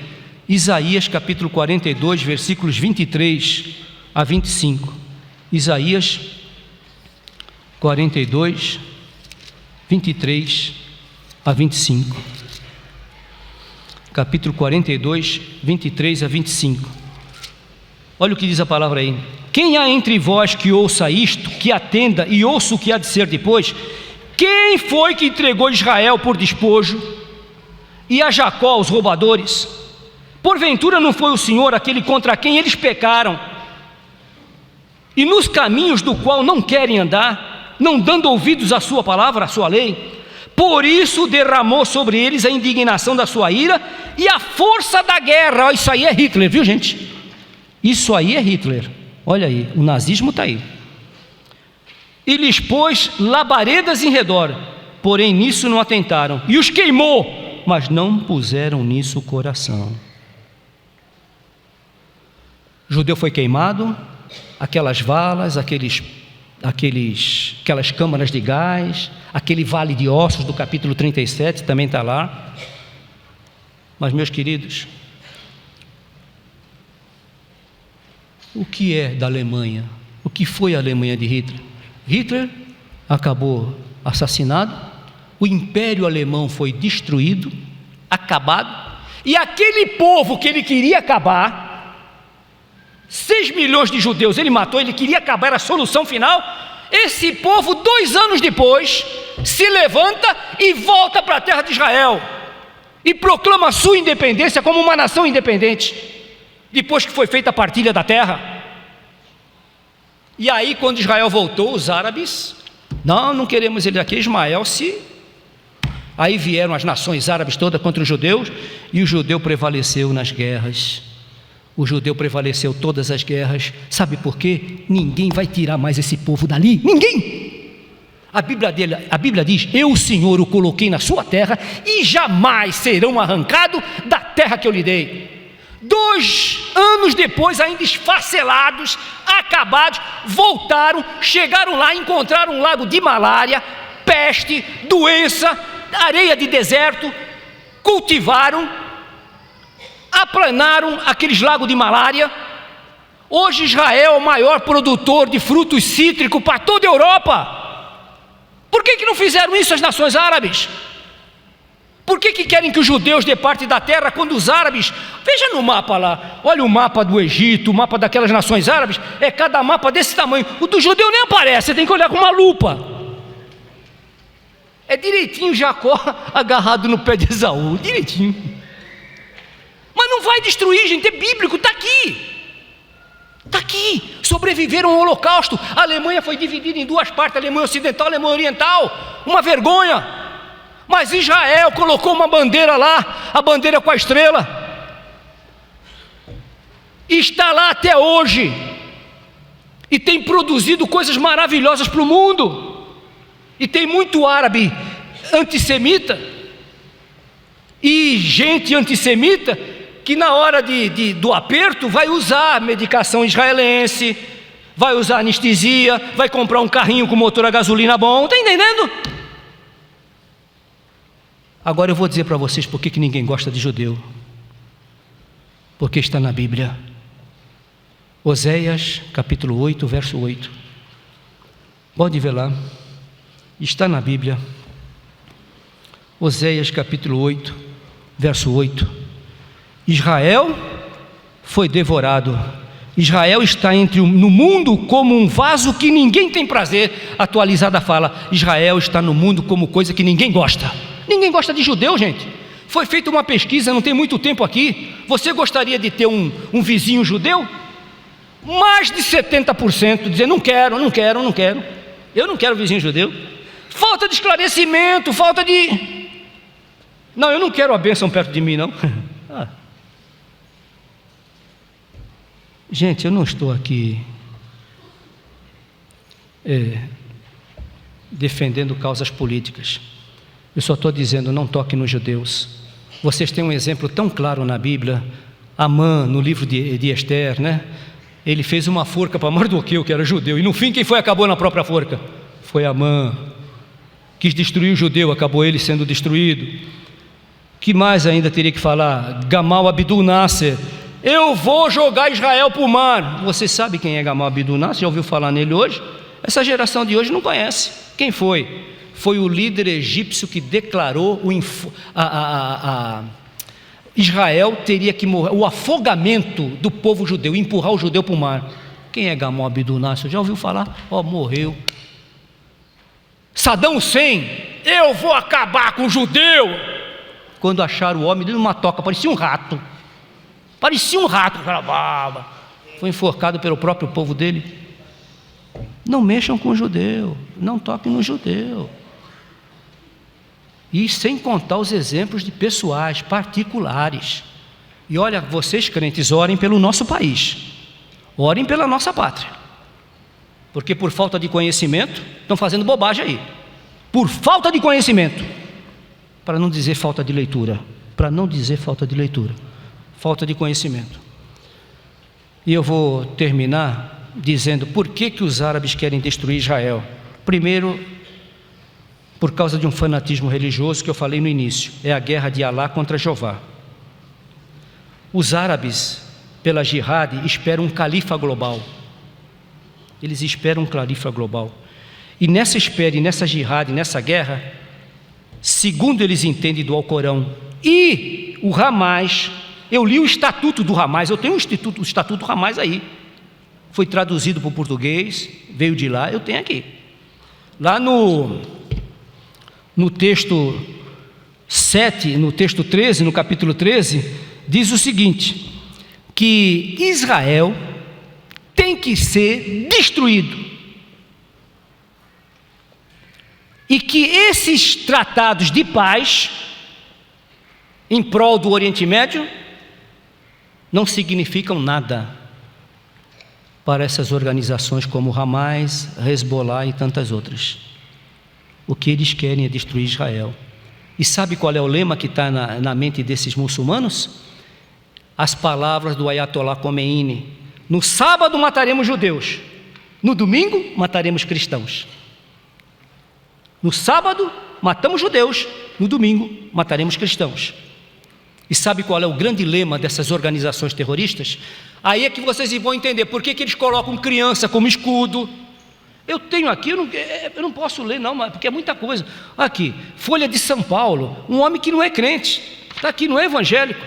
Isaías capítulo 42, versículos 23 a 25. Isaías 42, 23 a 25. Capítulo 42, 23 a 25. Olha o que diz a palavra aí. Quem há entre vós que ouça isto, que atenda e ouça o que há de ser depois? Quem foi que entregou Israel por despojo e a Jacó os roubadores? Porventura não foi o Senhor aquele contra quem eles pecaram, e nos caminhos do qual não querem andar, não dando ouvidos à sua palavra, à sua lei? Por isso derramou sobre eles a indignação da sua ira e a força da guerra. Isso aí é Hitler, viu, gente? Isso aí é Hitler. Olha aí, o nazismo está aí. E lhes pôs labaredas em redor, porém nisso não atentaram, e os queimou, mas não puseram nisso o coração. O judeu foi queimado, aquelas valas, aquelas câmaras de gás, aquele vale de ossos do capítulo 37 também está lá. Mas, meus queridos, o que é da Alemanha? O que foi a Alemanha de Hitler? Hitler acabou assassinado, o Império Alemão foi destruído, acabado, e aquele povo que ele queria acabar, 6 milhões de judeus ele matou, ele queria acabar, era a solução final. Esse povo, 2 anos depois, se levanta e volta para a terra de Israel e proclama a sua independência como uma nação independente, depois que foi feita a partilha da terra. E aí, quando Israel voltou, os árabes, não queremos ele aqui, Ismael Aí vieram as nações árabes todas contra os judeus, e o judeu prevaleceu nas guerras. O judeu prevaleceu todas as guerras. Sabe por quê? Ninguém vai tirar mais esse povo dali, ninguém. A Bíblia diz: eu, o Senhor, o coloquei na sua terra, e jamais serão arrancados da terra que eu lhe dei. 2 anos depois, ainda esfacelados, acabados, voltaram, chegaram lá, encontraram um lago de malária, peste, doença, areia de deserto, cultivaram, aplanaram aqueles lagos de malária. Hoje Israel é o maior produtor de frutos cítricos para toda a Europa. Por que não fizeram isso as nações árabes? Por que querem que os judeus dê parte da terra quando os árabes... Veja no mapa lá, olha o mapa do Egito, o mapa daquelas nações árabes, é cada mapa desse tamanho. O do judeu nem aparece, você tem que olhar com uma lupa. É direitinho Jacó agarrado no pé de Esaú, direitinho. Mas não vai destruir, gente, é bíblico, está aqui. Está aqui. Sobreviveram ao Holocausto. A Alemanha foi dividida em 2 partes, a Alemanha Ocidental e a Alemanha Oriental. Uma vergonha. Mas Israel colocou uma bandeira lá, a bandeira com a estrela, e está lá até hoje, e tem produzido coisas maravilhosas para o mundo. E tem muito árabe antissemita, e gente antissemita, que na hora do aperto vai usar medicação israelense, vai usar anestesia, vai comprar um carrinho com motor a gasolina bom, está entendendo? Agora eu vou dizer para vocês por que ninguém gosta de judeu. Porque está na Bíblia. Oséias capítulo 8, verso 8. Pode ver lá. Está na Bíblia. Oséias capítulo 8, verso 8. Israel foi devorado. Israel está no mundo como um vaso que ninguém tem prazer. Atualizada fala: Israel está no mundo como coisa que ninguém gosta. Ninguém gosta de judeu, gente. Foi feita uma pesquisa, não tem muito tempo aqui. Você gostaria de ter um vizinho judeu? Mais de 70% dizendo: não quero. Eu não quero vizinho judeu. Falta de esclarecimento, falta de... Não, eu não quero a bênção perto de mim, não. Gente, eu não estou aqui defendendo causas políticas. Eu só estou dizendo: não toque nos judeus. Vocês têm um exemplo tão claro na Bíblia. Amã, no livro de Esther, né? Ele fez uma forca para Mardoqueu, que era judeu, e no fim quem acabou na própria forca? Foi Amã. Quis destruir o judeu, acabou ele sendo destruído. Que mais ainda teria que falar? Gamal Abdul Nasser: eu vou jogar Israel para o mar. Você sabe quem é Gamal Abdul Nasser? Já ouviu falar nele hoje? Essa geração de hoje não conhece. Quem foi? Foi o líder egípcio que declarou Israel teria que morrer, o afogamento do povo judeu, empurrar o judeu para o mar. Quem é Gamal Abdul Nasser? Já ouviu falar? Morreu. Saddam Hussein: eu vou acabar com o judeu. Quando acharam o homem, deu uma toca, parecia um rato, aquela barba. Foi enforcado pelo próprio povo dele. Não mexam com o judeu, não toquem no judeu. E sem contar os exemplos de pessoais, particulares. E olha, vocês crentes, orem pelo nosso país, orem pela nossa pátria, porque por falta de conhecimento estão fazendo bobagem aí. Por falta de conhecimento, para não dizer falta de leitura, falta de conhecimento. E eu vou terminar dizendo por que os árabes querem destruir Israel. Primeiro, por causa de um fanatismo religioso que eu falei no início, é a guerra de Alá contra Jeová. Os árabes, pela jihad, esperam um califa global. Eles esperam um califa global. E nessa espera, e nessa jihad, e nessa guerra, segundo eles entendem do Alcorão, e o Hamas, eu li o Estatuto do Hamas, eu tenho o Estatuto do Hamas aí, foi traduzido para o português, veio de lá, eu tenho aqui. Lá no texto 7, no texto 13, no capítulo 13, diz o seguinte, que Israel tem que ser destruído. E que esses tratados de paz, em prol do Oriente Médio, não significam nada para essas organizações como Hamas, Hezbollah e tantas outras. O que eles querem é destruir Israel. E sabe qual é o lema que está na mente desses muçulmanos? As palavras do Ayatollah Khomeini: no sábado mataremos judeus, no domingo mataremos cristãos. No sábado matamos judeus, no domingo mataremos cristãos. E sabe qual é o grande lema dessas organizações terroristas? Aí é que vocês vão entender por que eles colocam criança como escudo. Eu tenho aqui, eu não posso ler não, porque é muita coisa. Aqui, Folha de São Paulo, um homem que não é crente, está aqui, não é evangélico,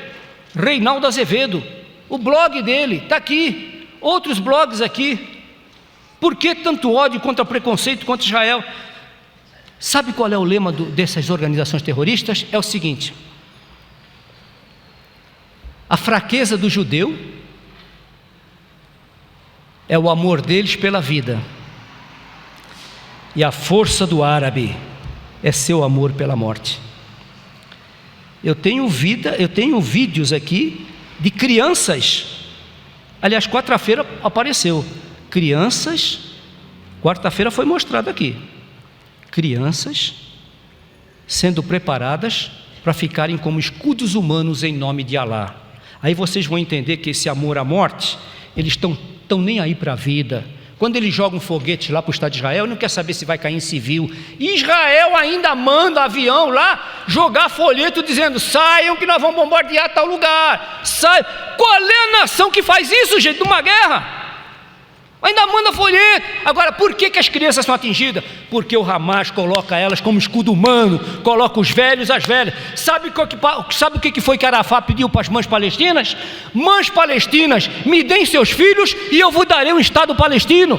Reinaldo Azevedo, o blog dele está aqui, outros blogs aqui. Por que tanto ódio contra preconceito contra Israel? Sabe qual é o lema dessas organizações terroristas? É o seguinte: a fraqueza do judeu é o amor deles pela vida, e a força do árabe é seu amor pela morte. Eu tenho vídeos aqui de crianças, aliás, quarta-feira apareceu, crianças, quarta-feira foi mostrado aqui, crianças sendo preparadas para ficarem como escudos humanos em nome de Alá. Aí vocês vão entender que esse amor à morte, eles estão nem aí para a vida. Quando eles jogam foguete lá para o Estado de Israel, não quer saber se vai cair em civil. Israel ainda manda avião lá jogar folheto dizendo: saiam que nós vamos bombardear tal lugar. Saiam. Qual é a nação que faz isso, gente, numa guerra? Ainda manda folheto. Agora, por que as crianças são atingidas? Porque o Hamas coloca elas como escudo humano, coloca os velhos, as velhas. Sabe o que foi que Arafat pediu para as mães palestinas? Mães palestinas, me deem seus filhos e eu vos darei um Estado palestino.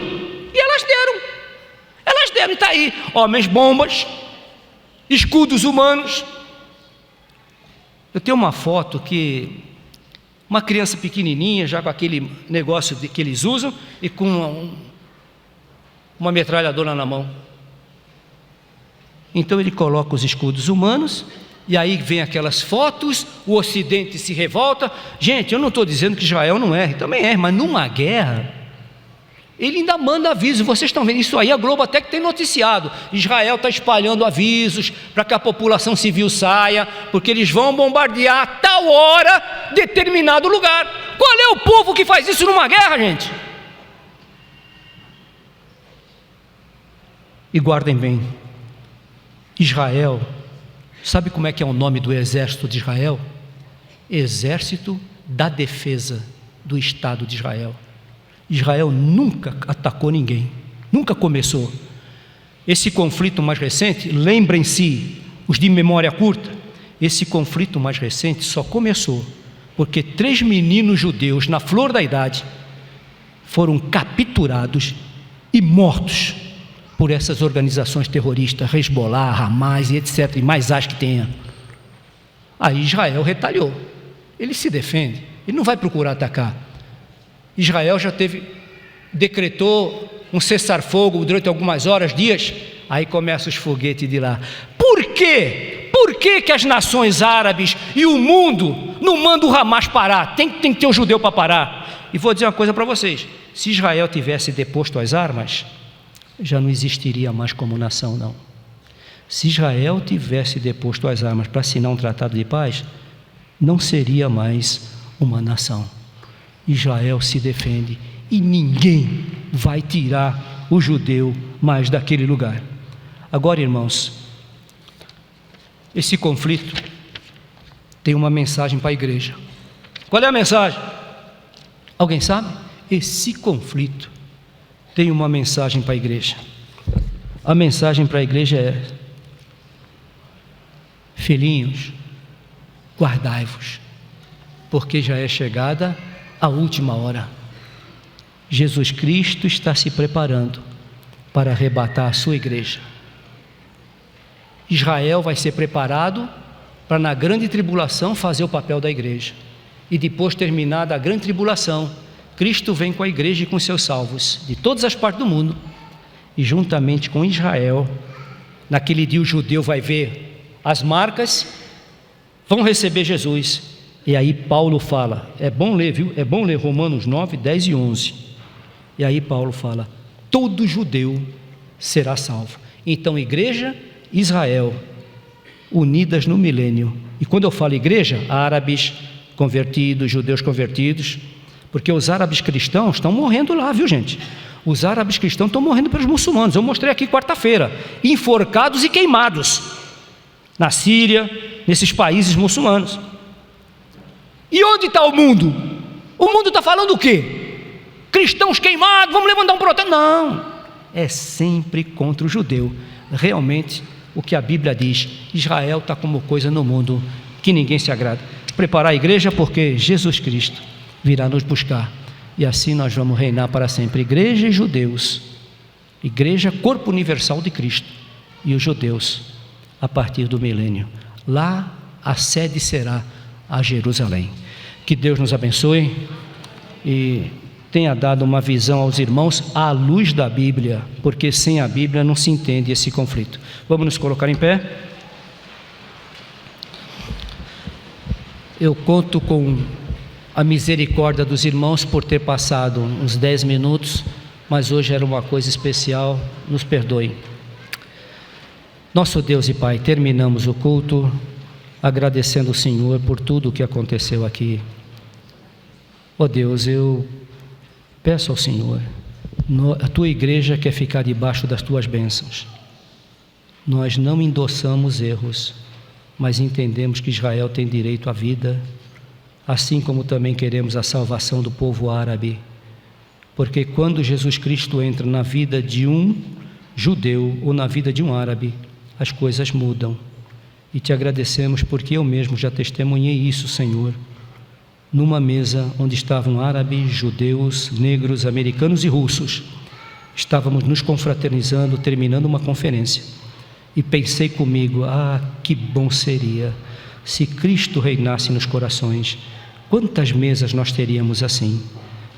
E elas deram, e está aí, homens bombas, escudos humanos. Eu tenho uma foto que uma criança pequenininha, já com aquele negócio que eles usam, e com uma metralhadora na mão. Então ele coloca os escudos humanos, e aí vem aquelas fotos, o Ocidente se revolta. Gente, eu não estou dizendo que Israel não erra, também erra, mas numa guerra, ele ainda manda aviso. Vocês estão vendo isso aí, a Globo até que tem noticiado, Israel está espalhando avisos para que a população civil saia, porque eles vão bombardear a tal hora determinado lugar. Qual é o povo que faz isso numa guerra, gente? E guardem bem, Israel, sabe como é que é o nome do exército de Israel? Exército da defesa do Estado de Israel. Israel nunca atacou ninguém, nunca começou. Esse conflito mais recente, lembrem-se, os de memória curta, esse conflito mais recente só começou porque 3 meninos judeus na flor da idade foram capturados e mortos por essas organizações terroristas, Hezbollah, Hamas e etc, e mais as que tenha. Aí Israel retaliou, ele se defende, ele não vai procurar atacar. Israel já decretou um cessar-fogo durante algumas horas, dias, aí começam os foguetes de lá. Por quê? Por que as nações árabes e o mundo não mandam o Hamas parar? Tem que ter um judeu para parar. E vou dizer uma coisa para vocês: se Israel tivesse deposto as armas, já não existiria mais como nação, não. Se Israel tivesse deposto as armas para assinar um tratado de paz, não seria mais uma nação. Israel se defende e ninguém vai tirar o judeu mais daquele lugar. Agora, irmãos, esse conflito tem uma mensagem para a igreja. Qual é a mensagem? Alguém sabe? Esse conflito tem uma mensagem para a igreja. A mensagem para a igreja é: filhinhos, guardai-vos, porque já é chegada a última hora. Jesus Cristo está se preparando para arrebatar a sua igreja. Israel vai ser preparado para, na grande tribulação, fazer o papel da igreja. E depois, terminada a grande tribulação, Cristo vem com a igreja e com seus salvos de todas as partes do mundo, e juntamente com Israel, naquele dia o judeu vai ver as marcas, vão receber Jesus. E aí Paulo fala, é bom ler, viu? É bom ler Romanos 9, 10 e 11. E aí Paulo fala: todo judeu será salvo. Então, igreja, Israel, unidas no milênio. E quando eu falo igreja, árabes convertidos, judeus convertidos, porque os árabes cristãos estão morrendo lá, viu, gente? Os árabes cristãos estão morrendo pelos muçulmanos. Eu mostrei aqui quarta-feira, enforcados e queimados na Síria, nesses países muçulmanos. E onde está o mundo? O mundo está falando o quê? Cristãos queimados, vamos levantar um protesto. Não, é sempre contra o judeu. Realmente, o que a Bíblia diz, Israel está como coisa no mundo que ninguém se agrada. Preparar a igreja, porque Jesus Cristo virá nos buscar, e assim nós vamos reinar para sempre. Igreja e judeus, igreja, corpo universal de Cristo, e os judeus a partir do milênio. Lá a sede será a Jerusalém. Que Deus nos abençoe e tenha dado uma visão aos irmãos à luz da Bíblia, porque sem a Bíblia não se entende esse conflito. Vamos nos colocar em pé. Eu conto com a misericórdia dos irmãos por ter passado uns 10 minutos, mas hoje era uma coisa especial, nos perdoem. Nosso Deus e Pai, terminamos o culto agradecendo o Senhor por tudo o que aconteceu aqui. Ó Deus, eu peço ao Senhor, a tua igreja quer ficar debaixo das tuas bênçãos. Nós não endossamos erros, mas entendemos que Israel tem direito à vida, assim como também queremos a salvação do povo árabe, porque quando Jesus Cristo entra na vida de um judeu ou na vida de um árabe, as coisas mudam. E te agradecemos porque eu mesmo já testemunhei isso, Senhor, numa mesa onde estavam árabes, judeus, negros, americanos e russos. Estávamos nos confraternizando, terminando uma conferência, e pensei comigo: que bom seria se Cristo reinasse nos corações. Quantas mesas nós teríamos assim,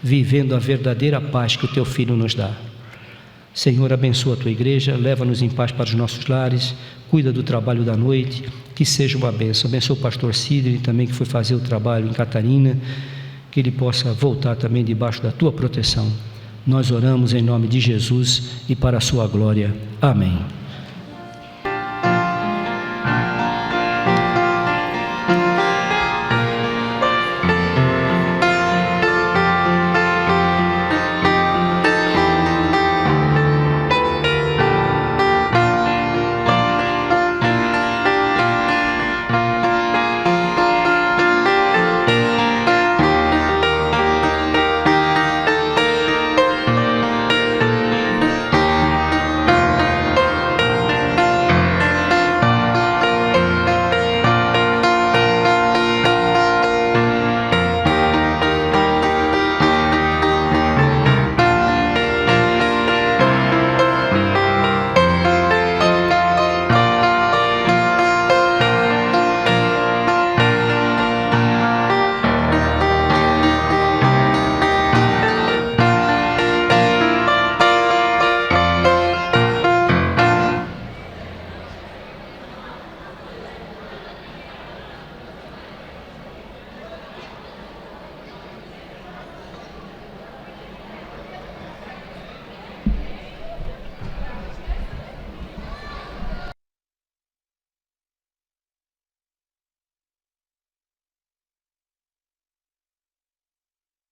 vivendo a verdadeira paz que o teu Filho nos dá. Senhor, abençoa a tua igreja, leva-nos em paz para os nossos lares, cuida do trabalho da noite, que seja uma bênção. Abençoa o pastor Sidney também, que foi fazer o trabalho em Catarina, que ele possa voltar também debaixo da tua proteção. Nós oramos em nome de Jesus e para a sua glória. Amém.